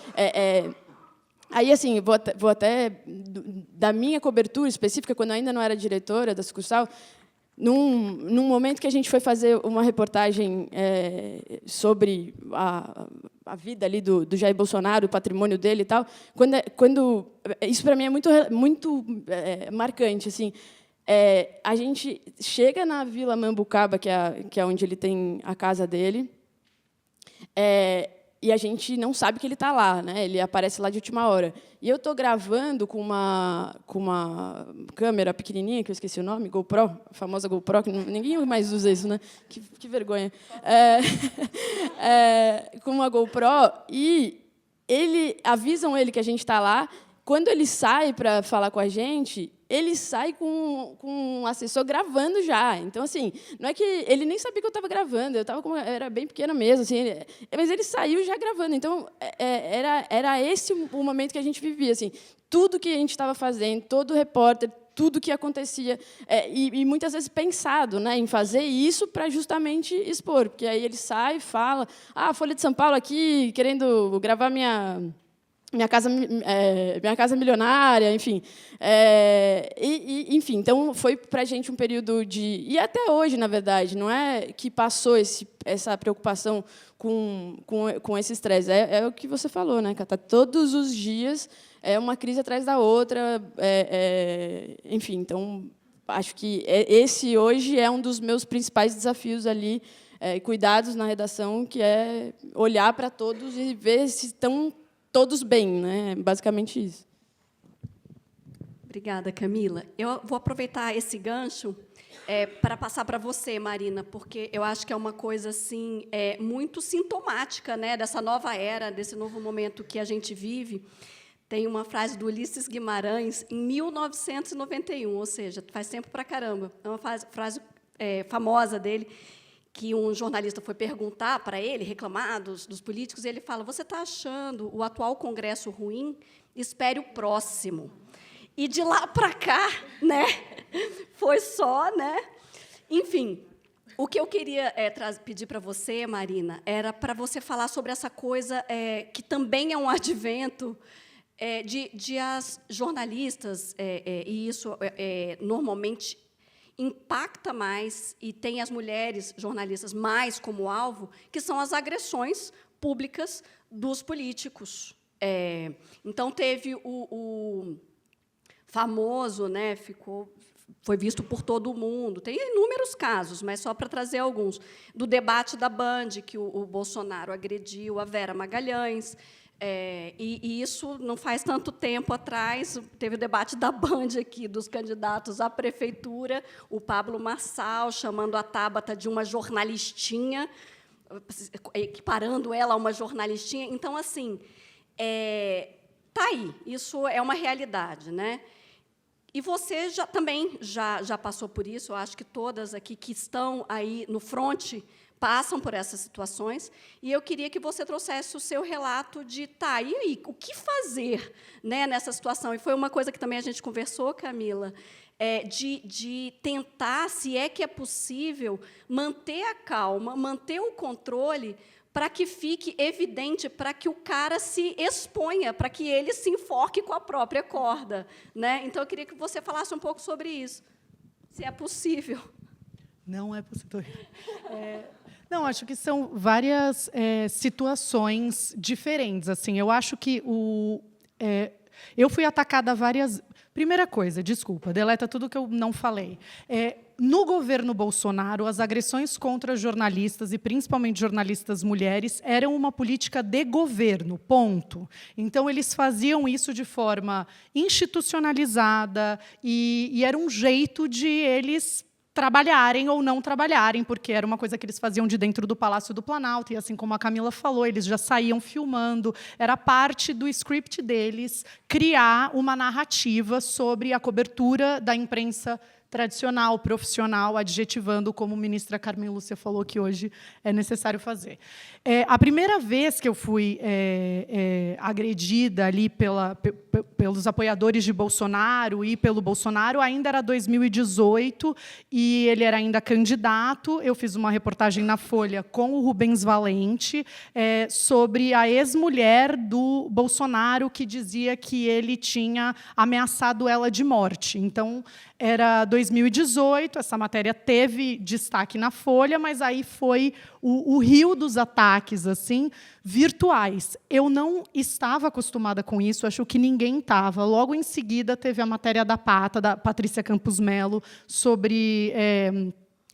Aí, assim, vou até da minha cobertura específica, quando eu ainda não era diretora da Sucursal, num momento que a gente foi fazer uma reportagem sobre a vida ali do Jair Bolsonaro, o patrimônio dele e tal, quando isso para mim é muito marcante, assim. A gente chega na Vila Mambucaba, que é onde ele tem a casa dele, e a gente não sabe que ele está lá, né? Ele aparece lá de última hora. E eu estou gravando com uma câmera pequenininha, que eu esqueci o nome, GoPro, a famosa GoPro, que ninguém mais usa isso, né? Que vergonha. Com uma GoPro, e avisam ele que a gente está lá. Quando ele sai para falar com a gente, ele sai com um assessor gravando já. Então, assim, não é que ele nem sabia que eu estava gravando, era bem pequena mesmo, assim, mas ele saiu já gravando. Então, era esse o momento que a gente vivia, assim, tudo que a gente estava fazendo, todo repórter tudo que acontecia, e muitas vezes pensado, né, em fazer isso para justamente expor, porque aí ele sai e fala, Folha de São Paulo aqui, querendo gravar minha casa milionária, enfim. Enfim, então, foi para a gente um período de... E até hoje, na verdade, não é que passou essa preocupação com esse estresse. É o que você falou, né, Cata? Todos os dias é uma crise atrás da outra. Enfim, então, acho que esse, hoje, é um dos meus principais desafios ali, cuidados na redação, que é olhar para todos e ver se estão todos bem, né? Basicamente isso. Obrigada, Camila. Eu vou aproveitar esse gancho para passar para você, Marina, porque eu acho que é uma coisa assim muito sintomática, né, dessa nova era, desse novo momento que a gente vive. Tem uma frase do Ulisses Guimarães, em 1991, ou seja, faz tempo para caramba. É uma frase famosa dele, que um jornalista foi perguntar para ele, reclamar dos políticos, e ele fala, você está achando o atual Congresso ruim? Espere o próximo. E, de lá para cá, né, foi só... Né? Enfim, o que eu queria pedir para você, Marina, era para você falar sobre essa coisa que também é um advento de as jornalistas, e isso normalmente impacta mais e tem as mulheres jornalistas mais como alvo, que são as agressões públicas dos políticos. Então, teve o famoso, né, foi visto por todo mundo, tem inúmeros casos, mas só para trazer alguns, do debate da Band, que o Bolsonaro agrediu a Vera Magalhães. E isso não faz tanto tempo atrás, teve o debate da Band aqui, dos candidatos à prefeitura, o Pablo Marçal chamando a Tabata de uma jornalistinha, equiparando ela a uma jornalistinha. Então, assim, tá aí, isso é uma realidade, né? E você também já passou por isso, eu acho que todas aqui que estão aí no fronte passam por essas situações, e eu queria que você trouxesse o seu relato de, e aí, o que fazer, né, nessa situação? E foi uma coisa que também a gente conversou, Camila, de tentar, se é que é possível, manter a calma, manter o controle, para que fique evidente, para que o cara se exponha, para que ele se enforque com a própria corda, né? Então, eu queria que você falasse um pouco sobre isso, se é possível. Não é possível. Não, acho que são várias situações diferentes. Assim, eu acho que eu fui atacada várias... Primeira coisa, desculpa, deleta tudo que eu não falei. No governo Bolsonaro, as agressões contra jornalistas, e principalmente jornalistas mulheres, eram uma política de governo, ponto. Então, eles faziam isso de forma institucionalizada e era um jeito de eles trabalharem ou não trabalharem, porque era uma coisa que eles faziam de dentro do Palácio do Planalto, e, assim como a Camila falou, eles já saíam filmando, era parte do script deles criar uma narrativa sobre a cobertura da imprensa tradicional, profissional, adjetivando, como a ministra Carmen Lúcia falou que hoje é necessário fazer. A primeira vez que eu fui agredida ali pelos apoiadores de Bolsonaro e pelo Bolsonaro ainda era 2018, e ele era ainda candidato. Eu fiz uma reportagem na Folha com o Rubens Valente sobre a ex-mulher do Bolsonaro, que dizia que ele tinha ameaçado ela de morte. Então, era 2018, essa matéria teve destaque na Folha, mas aí foi o rio dos ataques assim, virtuais. Eu não estava acostumada com isso, acho que ninguém estava. Logo em seguida, teve a matéria da Pata, da Patrícia Campos Melo, sobre...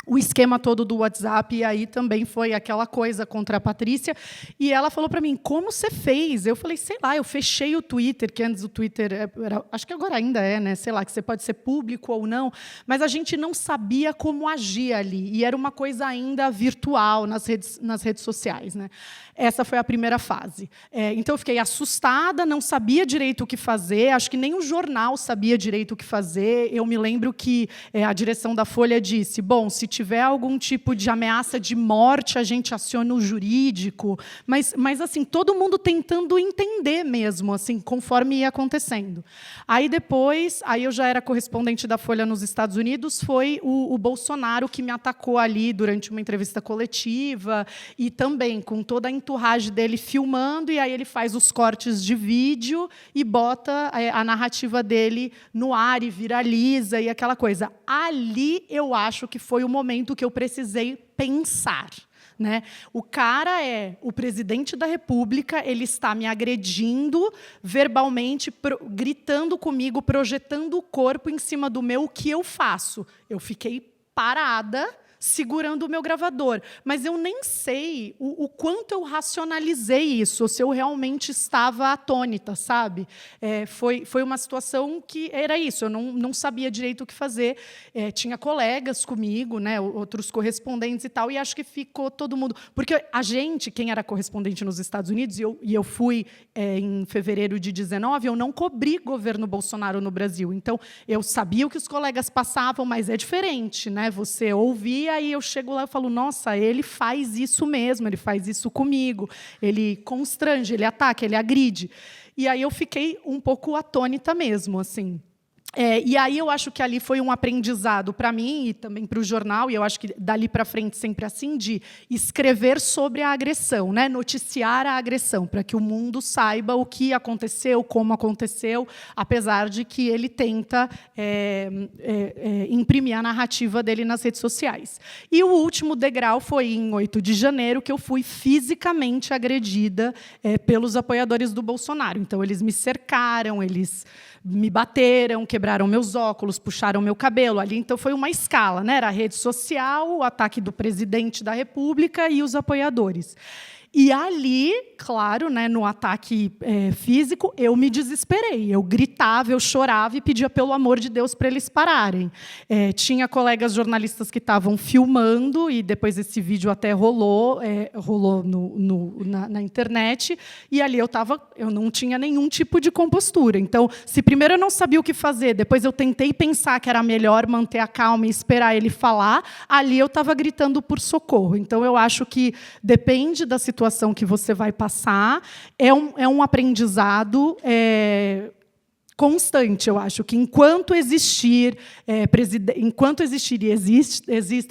o esquema todo do WhatsApp, e aí também foi aquela coisa contra a Patrícia. E ela falou para mim, como você fez? Eu falei, sei lá, eu fechei o Twitter, que antes o Twitter era, acho que agora ainda né? Sei lá, que você pode ser público ou não, mas a gente não sabia como agir ali, e era uma coisa ainda virtual nas redes sociais, né? Essa foi a primeira fase. Então, eu fiquei assustada, não sabia direito o que fazer, acho que nem o jornal sabia direito o que fazer. Eu me lembro que a direção da Folha disse, bom, se se tiver algum tipo de ameaça de morte, a gente aciona o jurídico. Mas assim, todo mundo tentando entender mesmo, assim, conforme ia acontecendo. Aí depois, eu já era correspondente da Folha nos Estados Unidos, foi o Bolsonaro que me atacou ali durante uma entrevista coletiva, e também com toda a entourage dele filmando, e aí ele faz os cortes de vídeo e bota a narrativa dele no ar e viraliza, e aquela coisa. Ali, eu acho que foi o momento que eu precisei pensar. Né? O cara é o presidente da República, ele está me agredindo verbalmente, gritando comigo, projetando o corpo em cima do meu. O que eu faço? Eu fiquei parada, segurando o meu gravador. Mas eu nem sei o quanto eu racionalizei isso, ou se eu realmente estava atônita, sabe? Foi uma situação que era isso, eu não sabia direito o que fazer. Tinha colegas comigo, né, outros correspondentes e tal, e acho que ficou todo mundo... Porque a gente, quem era correspondente nos Estados Unidos, e eu fui em fevereiro de 19, eu não cobri governo Bolsonaro no Brasil. Então, eu sabia o que os colegas passavam, mas é diferente, né? Você ouvia, aí eu chego lá e falo, nossa, ele faz isso mesmo, ele faz isso comigo, ele constrange, ele ataca, ele agride. E aí eu fiquei um pouco atônita mesmo, assim. E aí eu acho que ali foi um aprendizado para mim e também para o jornal, e eu acho que dali para frente sempre assim, de escrever sobre a agressão, né? Noticiar a agressão, para que o mundo saiba o que aconteceu, como aconteceu, apesar de que ele tenta imprimir a narrativa dele nas redes sociais. E o último degrau foi em 8 de janeiro, que eu fui fisicamente agredida pelos apoiadores do Bolsonaro. Então, eles me cercaram, eles me bateram, quebraram meus óculos, puxaram meu cabelo ali. Então, foi uma escala, né? Era a rede social, o ataque do presidente da República e os apoiadores. E ali, claro, né, no ataque físico, eu me desesperei. Eu gritava, eu chorava e pedia, pelo amor de Deus, para eles pararem. Tinha colegas jornalistas que estavam filmando, e depois esse vídeo até rolou na internet, e ali eu não tinha nenhum tipo de compostura. Então, se primeiro eu não sabia o que fazer, depois eu tentei pensar que era melhor manter a calma e esperar ele falar, ali eu estava gritando por socorro. Então, eu acho que depende da situação que você vai passar, é um aprendizado constante, eu acho, que enquanto existem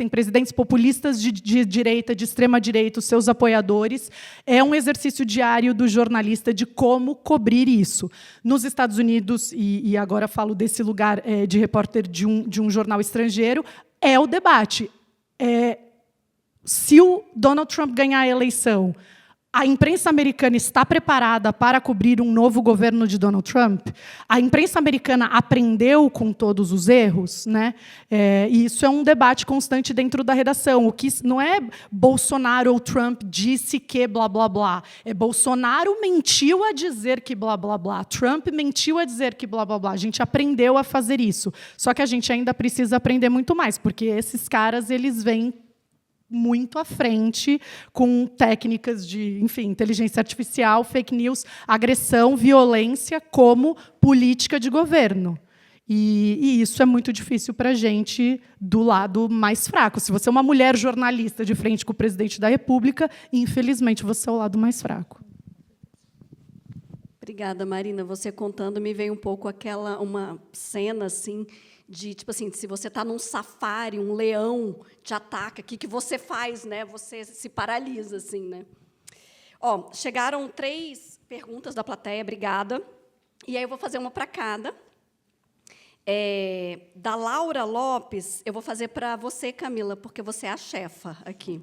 presidentes populistas de direita, de extrema-direita, os seus apoiadores, é um exercício diário do jornalista de como cobrir isso. Nos Estados Unidos, e agora falo desse lugar de repórter de um jornal estrangeiro, é o debate. Se o Donald Trump ganhar a eleição, a imprensa americana está preparada para cobrir um novo governo de Donald Trump? A imprensa americana aprendeu com todos os erros, né? E isso é um debate constante dentro da redação. O que não é Bolsonaro ou Trump disse que blá, blá, blá. Bolsonaro mentiu a dizer que blá, blá, blá. Trump mentiu a dizer que blá, blá, blá. A gente aprendeu a fazer isso. Só que a gente ainda precisa aprender muito mais, porque esses caras, eles vêm muito à frente com técnicas de, enfim, inteligência artificial, fake news, agressão, violência como política de governo. E isso é muito difícil para a gente do lado mais fraco. Se você é uma mulher jornalista de frente com o presidente da República, infelizmente você é o lado mais fraco. Obrigada, Marina. Você contando, me veio um pouco uma cena assim, de, tipo assim, se você está num safari, um leão te ataca, o que você faz, né? Você se paralisa, assim, né? Chegaram 3 perguntas da plateia, obrigada. E aí eu vou fazer uma para cada. Da Laura Lopes, eu vou fazer para você, Camila, porque você é a chefa aqui.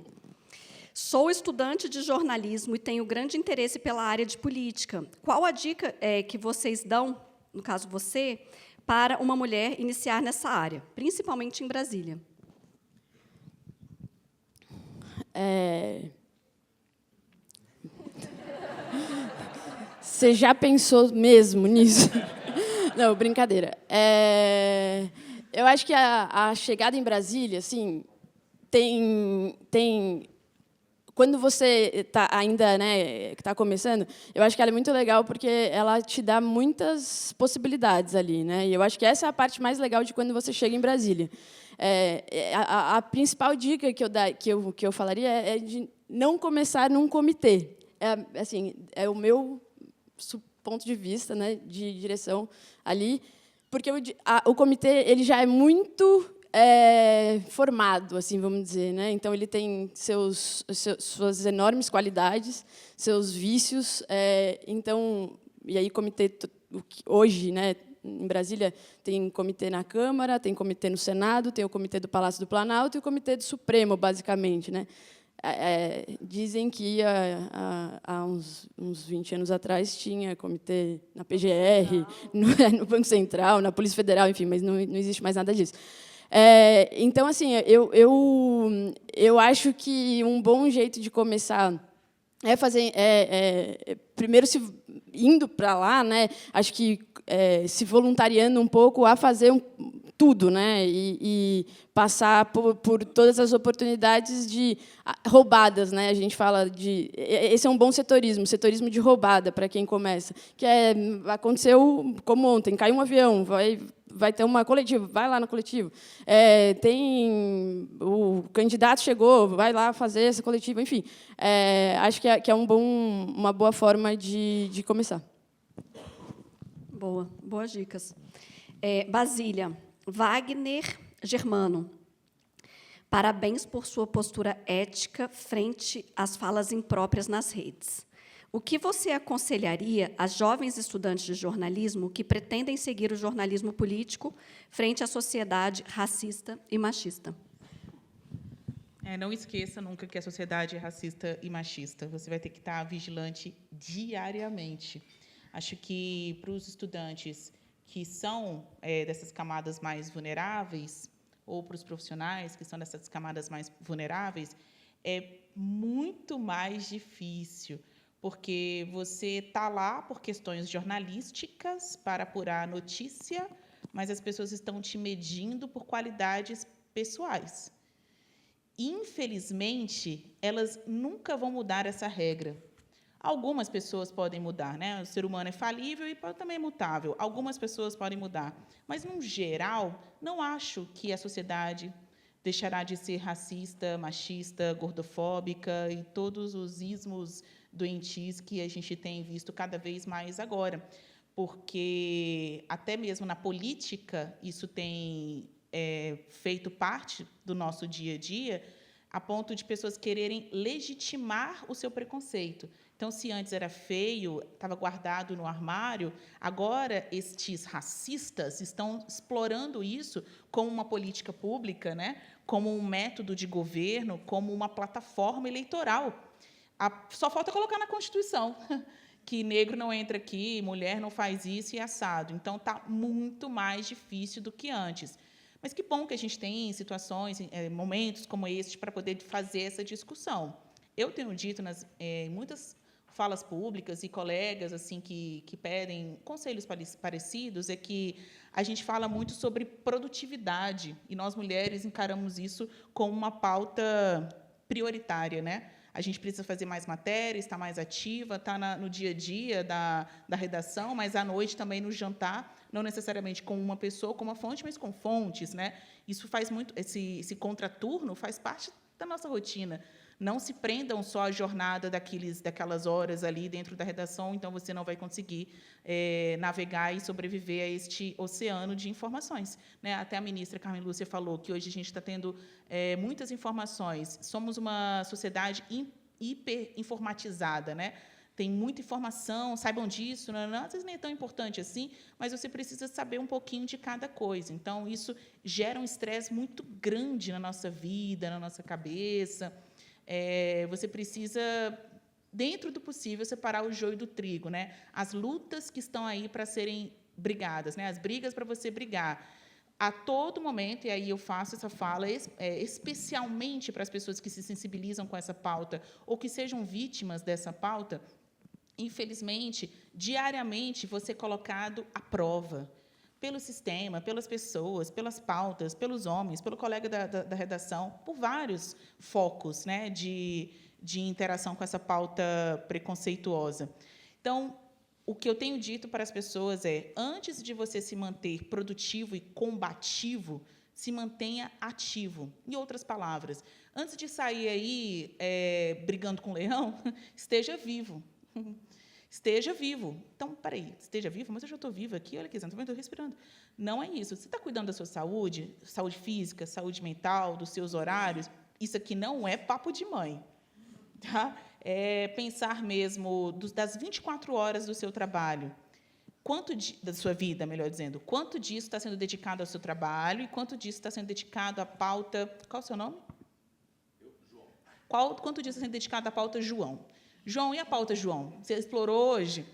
Sou estudante de jornalismo e tenho grande interesse pela área de política. Qual a dica que vocês dão, no caso você, para uma mulher iniciar nessa área, principalmente em Brasília? Você já pensou mesmo nisso? Não, brincadeira. Eu acho que a chegada em Brasília, assim, tem quando você está ainda, né, que está começando, eu acho que ela é muito legal porque ela te dá muitas possibilidades ali, né? E eu acho que essa é a parte mais legal de quando você chega em Brasília. A principal dica que eu falaria é de não começar num comitê. Assim, é o meu ponto de vista, né, de direção ali, porque o comitê ele já é muito formado, assim, vamos dizer, né? Então ele tem suas enormes qualidades, seus vícios. Então, e aí comitê hoje, né, em Brasília tem comitê na Câmara, tem comitê no Senado, tem o comitê do Palácio do Planalto e o comitê do Supremo, basicamente, né? Dizem que há uns 20 anos atrás tinha comitê na PGR, no Banco Central, na Polícia Federal, enfim, mas não existe mais nada disso. Então, assim, eu acho que um bom jeito de começar é fazer, primeiro, indo para lá, né? Acho que se voluntariando um pouco a fazer tudo, né? E passar por todas as oportunidades de roubadas, né? A gente fala de esse é um bom setorismo de roubada para quem começa, que aconteceu como ontem, caiu um avião, vai ter uma coletiva, vai lá no coletivo. O candidato chegou, vai lá fazer essa coletiva, enfim. Acho que é uma boa forma de começar. Boas dicas. Basília, Wagner Germano. Parabéns por sua postura ética frente às falas impróprias nas redes. O que você aconselharia a jovens estudantes de jornalismo que pretendem seguir o jornalismo político frente à sociedade racista e machista? Não esqueça nunca que a sociedade é racista e machista. Você vai ter que estar vigilante diariamente. Acho que, para os estudantes que são dessas camadas mais vulneráveis, ou para os profissionais que são dessas camadas mais vulneráveis, é muito mais difícil, porque você está lá por questões jornalísticas para apurar a notícia, mas as pessoas estão te medindo por qualidades pessoais. Infelizmente, elas nunca vão mudar essa regra. Algumas pessoas podem mudar, né? O ser humano é falível e também é mutável. Algumas pessoas podem mudar, mas, no geral, não acho que a sociedade deixará de ser racista, machista, gordofóbica e todos os ismos doentios que a gente tem visto cada vez mais agora, porque até mesmo na política isso tem feito parte do nosso dia a dia, a ponto de pessoas quererem legitimar o seu preconceito. Então, se antes era feio, estava guardado no armário, agora estes racistas estão explorando isso como uma política pública, né? Como um método de governo, como uma plataforma eleitoral. Só falta colocar na Constituição que negro não entra aqui, mulher não faz isso e assado. Então, está muito mais difícil do que antes. Mas que bom que a gente tem situações, momentos como este, para poder fazer essa discussão. Eu tenho dito em muitas falas públicas e colegas assim que pedem conselhos parecidos, é que a gente fala muito sobre produtividade, e nós, mulheres, encaramos isso como uma pauta prioritária, né? A gente precisa fazer mais matéria, estar mais ativa, estar no dia a dia da redação, mas à noite também no jantar, não necessariamente com uma pessoa, com uma fonte, mas com fontes, né? Isso faz muito, esse contraturno faz parte da nossa rotina. Não se prendam só à jornada daquelas horas ali dentro da redação, então você não vai conseguir navegar e sobreviver a este oceano de informações, né? Até a ministra Carmen Lúcia falou que hoje a gente está tendo muitas informações. Somos uma sociedade hiperinformatizada, né? Tem muita informação, saibam disso, às vezes nem é tão importante assim, mas você precisa saber um pouquinho de cada coisa. Então, isso gera um estresse muito grande na nossa vida, na nossa cabeça. Você precisa, dentro do possível, separar o joio do trigo, né? As lutas que estão aí para serem brigadas, né? As brigas para você brigar. A todo momento, e aí eu faço essa fala, especialmente para as pessoas que se sensibilizam com essa pauta ou que sejam vítimas dessa pauta, infelizmente, diariamente, você é colocado à prova. pelo sistema, pelas pessoas, pelas pautas, pelos homens, pelo colega da redação, por vários focos, né, de interação com essa pauta preconceituosa. Então, o que eu tenho dito para as pessoas é, antes de você se manter produtivo e combativo, se mantenha ativo. Em outras palavras, antes de sair aí brigando com o leão, esteja vivo. Esteja vivo. Então, peraí, esteja vivo? Mas eu já estou viva aqui, olha aqui, também estou respirando. Não é isso. Você está cuidando da sua saúde, saúde física, saúde mental, dos seus horários? Isso aqui não é papo de mãe. Tá? É pensar mesmo das 24 horas do seu trabalho, da sua vida, melhor dizendo, quanto disso está sendo dedicado ao seu trabalho e quanto disso está sendo dedicado à pauta... Qual é o seu nome? João. Quanto disso está sendo dedicado à pauta João? João, e a pauta João? Você explorou hoje?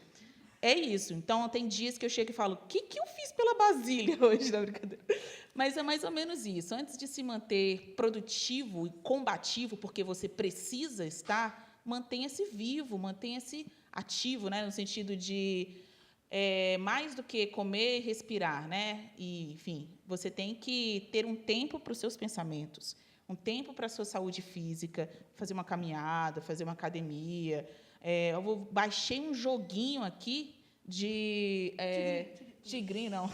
É isso. Então, tem dias que eu chego e falo, o que eu fiz pela Basília hoje? Não, brincadeira. Mas é mais ou menos isso. Antes de se manter produtivo e combativo, porque você precisa estar, mantenha-se vivo, mantenha-se ativo, né? No sentido de mais do que comer e respirar, né? E, enfim, você tem que ter um tempo para os seus pensamentos, um tempo para a sua saúde física, fazer uma caminhada, fazer uma academia. Baixei um joguinho aqui de... tigrinho, não.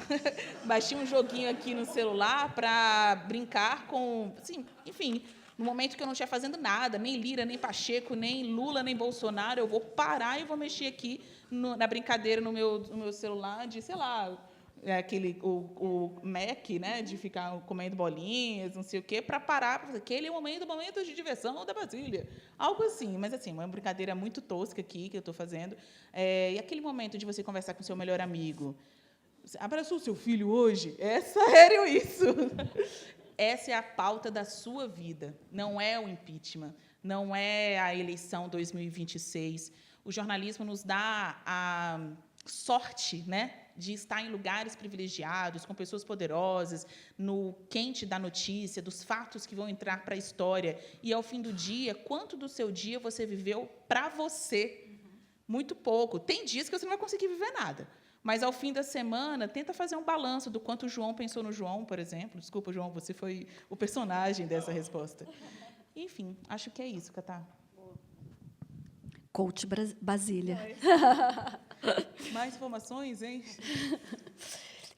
Baixei um joguinho aqui no celular para brincar com... Assim, enfim, no momento que eu não estiver fazendo nada, nem Lira, nem Pacheco, nem Lula, nem Bolsonaro, eu vou parar e vou mexer aqui na brincadeira no meu celular de, sei lá... o Mac, né, de ficar comendo bolinhas, não sei o quê, para parar, aquele é o momento de diversão da Basília. Algo assim, mas assim, uma brincadeira muito tosca aqui que eu estou fazendo. E aquele momento de você conversar com o seu melhor amigo. Você abraçou o seu filho hoje? É sério isso? Essa é a pauta da sua vida, não é o impeachment, não é a eleição 2026. O jornalismo nos dá a sorte, né, de estar em lugares privilegiados, com pessoas poderosas, no quente da notícia, dos fatos que vão entrar para a história. E, ao fim do dia, quanto do seu dia você viveu para você? Muito pouco. Tem dias que você não vai conseguir viver nada. Mas, ao fim da semana, tenta fazer um balanço do quanto o João pensou no João, por exemplo. Desculpa, João, você foi o personagem dessa resposta. Enfim, acho que é isso, Catá. Coach Basília. Mais informações, hein?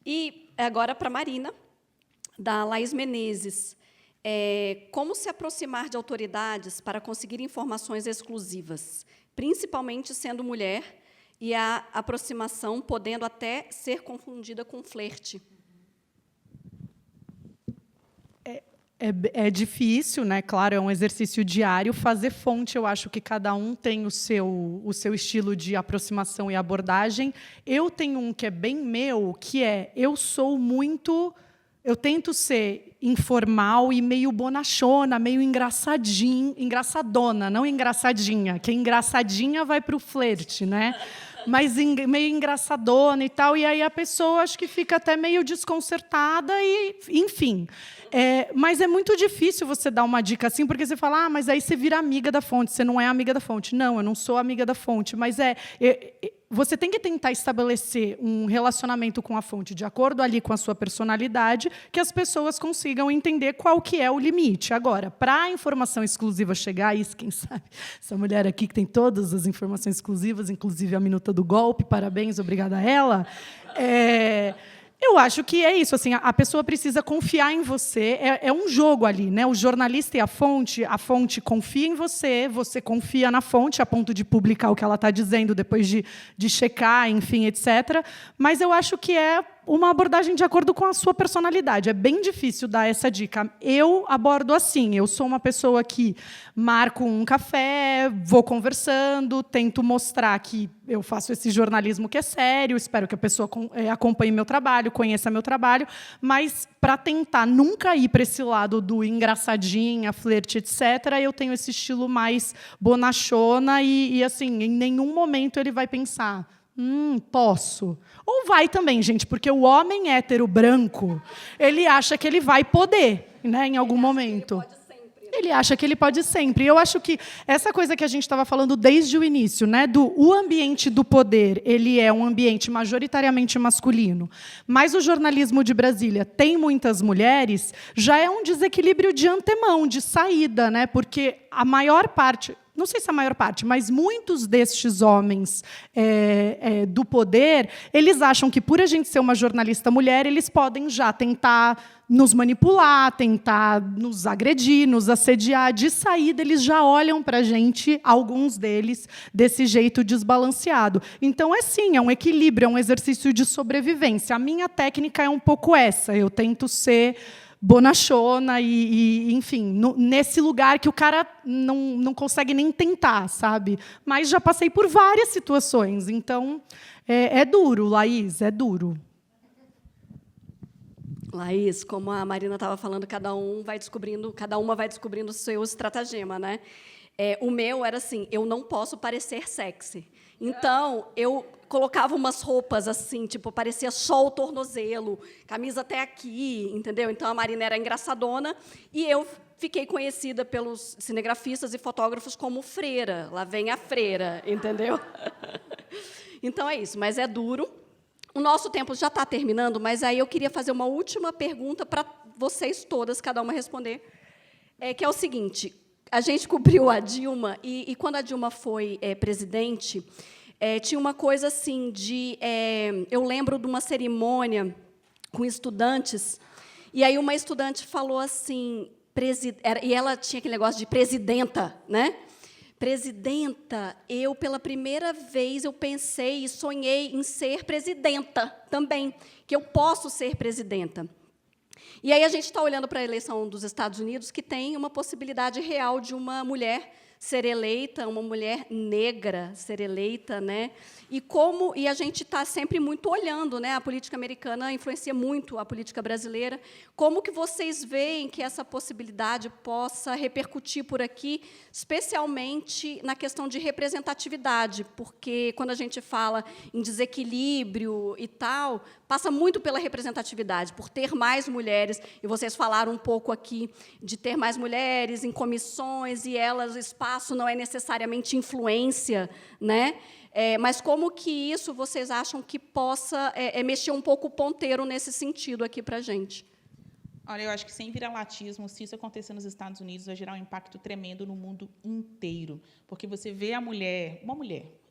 E agora para a Marina, da Laís Menezes. Como se aproximar de autoridades para conseguir informações exclusivas, principalmente sendo mulher, e a aproximação podendo até ser confundida com flerte? É difícil, né? Claro, é um exercício diário. Fazer fonte, eu acho que cada um tem o seu estilo de aproximação e abordagem. Eu tenho um que é bem meu, que eu tento ser informal e meio bonachona, meio engraçadona, não engraçadinha, que engraçadinha vai para o flerte, né? Mas meio engraçadona e tal, e aí a pessoa acho que fica até meio desconcertada e, enfim. Mas é muito difícil você dar uma dica assim, porque você fala, mas aí você vira amiga da fonte, você não é amiga da fonte. Não, eu não sou amiga da fonte, mas você tem que tentar estabelecer um relacionamento com a fonte de acordo ali com a sua personalidade, que as pessoas consigam entender qual que é o limite. Agora, para a informação exclusiva chegar, isso, quem sabe, essa mulher aqui que tem todas as informações exclusivas, inclusive a minuta do golpe, parabéns, obrigada a ela. Eu acho que é isso, assim, a pessoa precisa confiar em você, é um jogo ali, né? O jornalista e a fonte confia em você, você confia na fonte a ponto de publicar o que ela está dizendo, depois de checar, enfim, etc. Mas eu acho que é uma abordagem de acordo com a sua personalidade. É bem difícil dar essa dica. Eu abordo assim, eu sou uma pessoa que marco um café, vou conversando, tento mostrar que eu faço esse jornalismo que é sério, espero que a pessoa acompanhe meu trabalho, conheça meu trabalho, mas para tentar nunca ir para esse lado do engraçadinha, flerte, etc., eu tenho esse estilo mais bonachona e assim, em nenhum momento ele vai pensar... posso. Ou vai também, gente, porque o homem hétero branco, ele acha que ele vai poder, né, em algum momento. Ele pode sempre, Ele acha que ele pode sempre. Eu acho que essa coisa que a gente estava falando desde o início, né, o ambiente do poder, ele é um ambiente majoritariamente masculino, mas o jornalismo de Brasília tem muitas mulheres, já é um desequilíbrio de antemão, de saída, né, porque a maior parte, não sei se a maior parte, mas muitos destes homens do poder, eles acham que, por a gente ser uma jornalista mulher, eles podem já tentar nos manipular, tentar nos agredir, nos assediar. De saída, eles já olham para a gente, alguns deles, desse jeito desbalanceado. Então, sim, é um equilíbrio, é um exercício de sobrevivência. A minha técnica é um pouco essa. Eu tento ser bonachona enfim, nesse lugar que o cara não consegue nem tentar, sabe? Mas já passei por várias situações. Então, é duro, Laís, é duro. Laís, como a Marina estava falando, cada uma vai descobrindo o seu estratagema, né? O meu era assim, eu não posso parecer sexy. Então, eu colocava umas roupas assim, tipo, parecia só o tornozelo, camisa até aqui, entendeu? Então, a Marina era engraçadona e eu fiquei conhecida pelos cinegrafistas e fotógrafos como freira. Lá vem a freira, entendeu? Então, é isso, mas é duro. O nosso tempo já está terminando, mas aí eu queria fazer uma última pergunta para vocês todas, cada uma responder, que é o seguinte: a gente cobriu a Dilma, e quando a Dilma foi presidente, tinha uma coisa assim de... eu lembro de uma cerimônia com estudantes, e aí uma estudante falou assim, e ela tinha aquele negócio de presidenta, né? Presidenta, pela primeira vez, eu pensei e sonhei em ser presidenta também, que eu posso ser presidenta. E aí a gente está olhando para a eleição dos Estados Unidos, que tem uma possibilidade real de uma mulher ser eleita, uma mulher negra ser eleita, né? E a gente está sempre muito olhando, né? A política americana influencia muito a política brasileira. Como que vocês veem que essa possibilidade possa repercutir por aqui, especialmente na questão de representatividade? Porque quando a gente fala em desequilíbrio e tal, passa muito pela representatividade, por ter mais mulheres, e vocês falaram um pouco aqui de ter mais mulheres em comissões, e elas, o espaço não é necessariamente influência, né? Mas como que isso vocês acham que possa mexer um pouco o ponteiro nesse sentido aqui para a gente? Olha, eu acho que sem viralatismo, se isso acontecer nos Estados Unidos, vai gerar um impacto tremendo no mundo inteiro, porque você vê uma mulher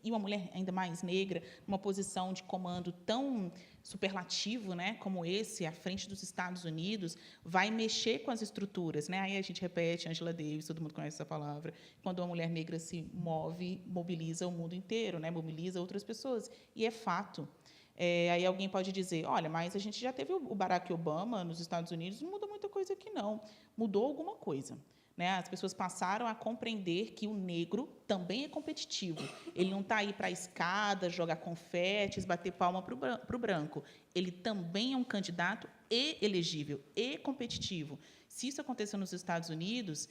e uma mulher ainda mais negra, numa posição de comando tão superlativo, né, como esse, à frente dos Estados Unidos, vai mexer com as estruturas, né? Aí a gente repete, Angela Davis, todo mundo conhece essa palavra. Quando uma mulher negra se move, mobiliza o mundo inteiro, né? Mobiliza outras pessoas. E é fato. Aí alguém pode dizer, olha, mas a gente já teve o Barack Obama nos Estados Unidos, não mudou muita coisa aqui, não. Mudou alguma coisa. Né? As pessoas passaram a compreender que o negro também é competitivo. Ele não está aí para a escada, jogar confetes, bater palma para o branco. Ele também é um candidato e elegível, e competitivo. Se isso acontecer nos Estados Unidos,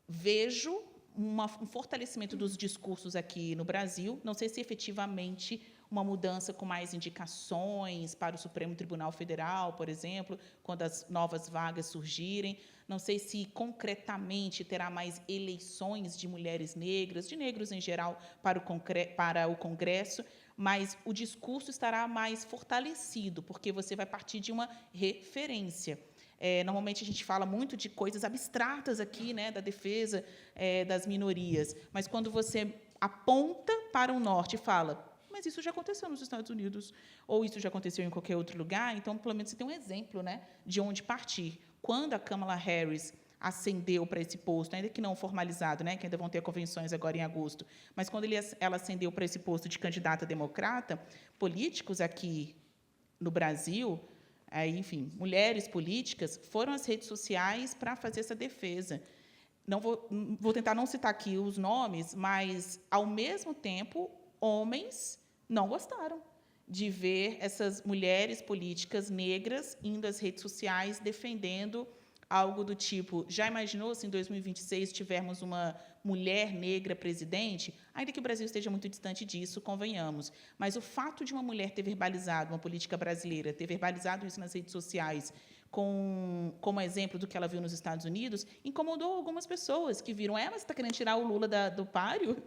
vejo um fortalecimento dos discursos aqui no Brasil. Não sei se efetivamente uma mudança com mais indicações para o Supremo Tribunal Federal, por exemplo, quando as novas vagas surgirem. Não sei se, concretamente, terá mais eleições de mulheres negras, de negros em geral, para o Congresso, mas o discurso estará mais fortalecido, porque você vai partir de uma referência. Normalmente, a gente fala muito de coisas abstratas aqui, né, da defesa das minorias, mas quando você aponta para o norte e fala, mas isso já aconteceu nos Estados Unidos, ou isso já aconteceu em qualquer outro lugar, então, pelo menos, você tem um exemplo, né, de onde partir. Quando a Kamala Harris ascendeu para esse posto, ainda que não formalizado, né, que ainda vão ter convenções agora em agosto, mas quando ela ascendeu para esse posto de candidata democrata, políticos aqui no Brasil, enfim, mulheres políticas, foram às redes sociais para fazer essa defesa. Não vou tentar não citar aqui os nomes, mas, ao mesmo tempo, homens não gostaram de ver essas mulheres políticas negras indo às redes sociais defendendo algo do tipo, já imaginou se em 2026 tivermos uma mulher negra presidente? Ainda que o Brasil esteja muito distante disso, convenhamos. Mas o fato de uma mulher ter verbalizado, uma política brasileira, ter verbalizado isso nas redes sociais, como exemplo do que ela viu nos Estados Unidos, incomodou algumas pessoas que viram, você está querendo tirar o Lula do páreo?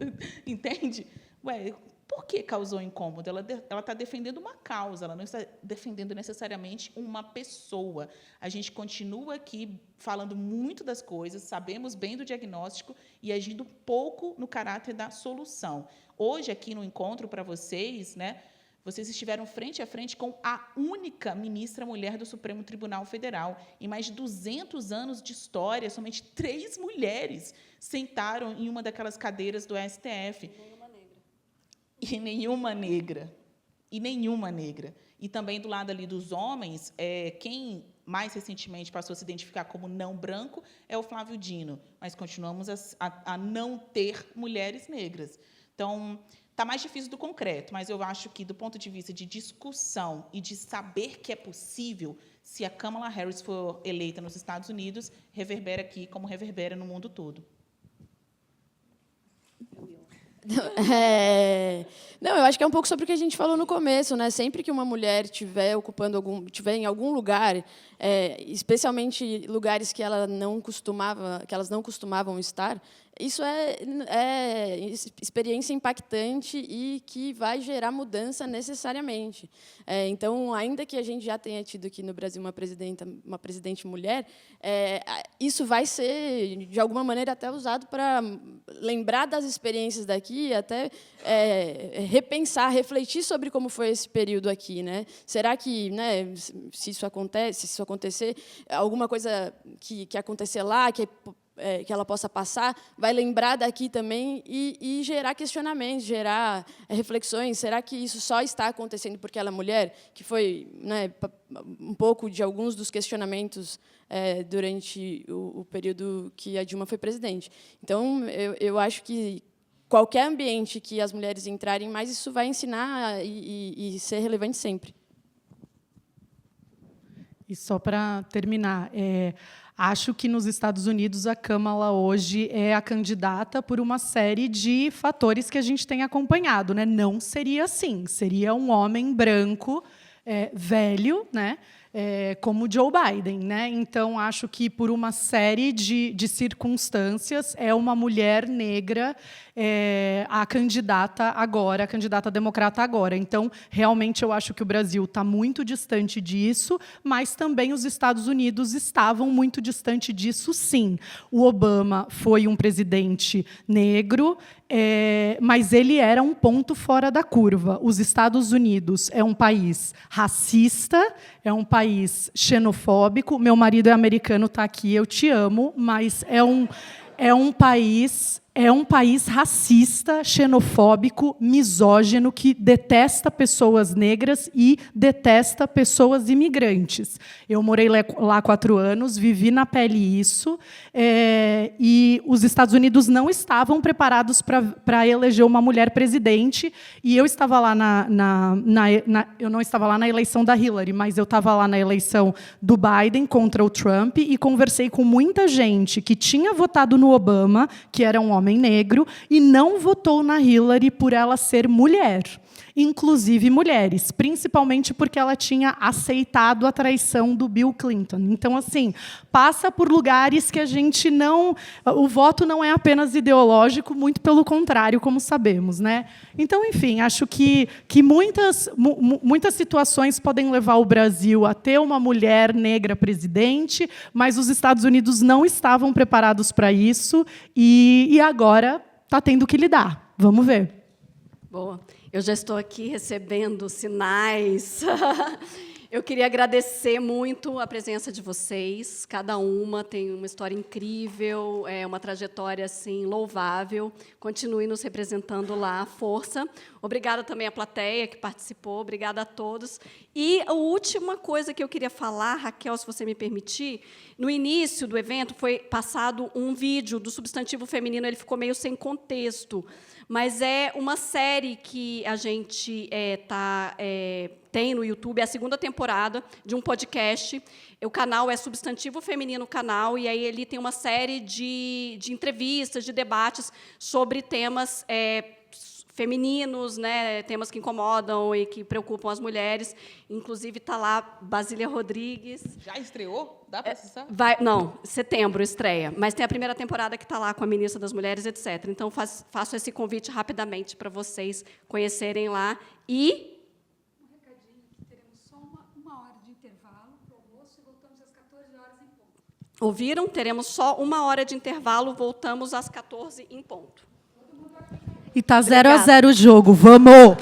Entende? Ué, por que causou incômodo? Ela está defendendo uma causa, ela não está defendendo necessariamente uma pessoa. A gente continua aqui falando muito das coisas, sabemos bem do diagnóstico e agindo pouco no caráter da solução. Hoje, aqui no encontro para vocês, né, vocês estiveram frente a frente com a única ministra mulher do Supremo Tribunal Federal. Em mais de 200 anos de história, somente 3 mulheres sentaram em uma daquelas cadeiras do STF. E nenhuma negra. E nenhuma negra. E também, do lado ali dos homens, quem mais recentemente passou a se identificar como não branco é o Flávio Dino. Mas continuamos a não ter mulheres negras. Então, está mais difícil do concreto, mas eu acho que, do ponto de vista de discussão e de saber que é possível, se a Kamala Harris for eleita nos Estados Unidos, reverbera aqui como reverbera no mundo todo. Não, eu acho que é um pouco sobre o que a gente falou no começo, né? Sempre que uma mulher estiver em algum lugar, especialmente lugares que elas não costumavam estar, isso é experiência impactante e que vai gerar mudança necessariamente. Então, ainda que a gente já tenha tido aqui no Brasil uma presidente mulher, isso vai ser, de alguma maneira, até usado para lembrar das experiências daqui, até repensar, refletir sobre como foi esse período aqui, né? Será que, né, se isso acontecer, alguma coisa que acontecer lá, que ela possa passar, vai lembrar daqui também e gerar questionamentos, gerar reflexões. Será que isso só está acontecendo porque ela é mulher? Que foi, né, um pouco de alguns dos questionamentos durante o período que a Dilma foi presidente. Então, eu acho que qualquer ambiente que as mulheres entrarem mais, isso vai ensinar e ser relevante sempre. E só para terminar, acho que nos Estados Unidos a Kamala hoje é a candidata por uma série de fatores que a gente tem acompanhado, né? Não seria assim, seria um homem branco, velho, né? Como Joe Biden, né? Então acho que por uma série de circunstâncias é uma mulher negra a candidata democrata agora. Então realmente eu acho que o Brasil está muito distante disso, mas também os Estados Unidos estavam muito distante disso, sim. O Obama foi um presidente negro, mas ele era um ponto fora da curva. Os Estados Unidos é um país racista, é um país xenofóbico. Meu marido é americano, está aqui, eu te amo, mas é um país racista, xenofóbico, misógino, que detesta pessoas negras e detesta pessoas imigrantes. Eu morei lá 4 anos, vivi na pele isso, e os Estados Unidos não estavam preparados para eleger uma mulher presidente, e eu estava lá eu não estava lá na eleição da Hillary, mas eu estava lá na eleição do Biden contra o Trump, e conversei com muita gente que tinha votado no Obama, que era um homem negro, e não votou na Hillary por ela ser mulher, inclusive mulheres, principalmente porque ela tinha aceitado a traição do Bill Clinton. Então, assim, passa por lugares que a gente não... O voto não é apenas ideológico, muito pelo contrário, como sabemos, né? Então, enfim, acho que muitas situações podem levar o Brasil a ter uma mulher negra presidente, mas os Estados Unidos não estavam preparados para isso, e agora está tendo que lidar. Vamos ver. Boa. Eu já estou aqui recebendo sinais. Eu queria agradecer muito a presença de vocês. Cada uma tem uma história incrível, uma trajetória assim louvável. Continue nos representando lá, força. Obrigada também à plateia que participou. Obrigada a todos. E a última coisa que eu queria falar, Raquel, se você me permitir, no início do evento foi passado um vídeo do substantivo feminino. Ele ficou meio sem contexto, mas é uma série que a gente tem no YouTube, é a 2ª temporada de um podcast. O canal é Substantivo Feminino Canal, e aí ele tem uma série de entrevistas, de debates sobre temas femininos, né, temas que incomodam e que preocupam as mulheres. Inclusive, está lá Basília Rodrigues. Já estreou? Dá para acessar? Não, setembro estreia. Mas tem a primeira temporada que está lá com a ministra das Mulheres, etc. Então, faço esse convite rapidamente para vocês conhecerem lá. E... Um recadinho, que teremos só uma hora de intervalo para o almoço e voltamos às 14 horas em ponto. Ouviram? Teremos só 1 hora de intervalo, voltamos às 14 em ponto. E tá 0-0 o jogo. Vamos!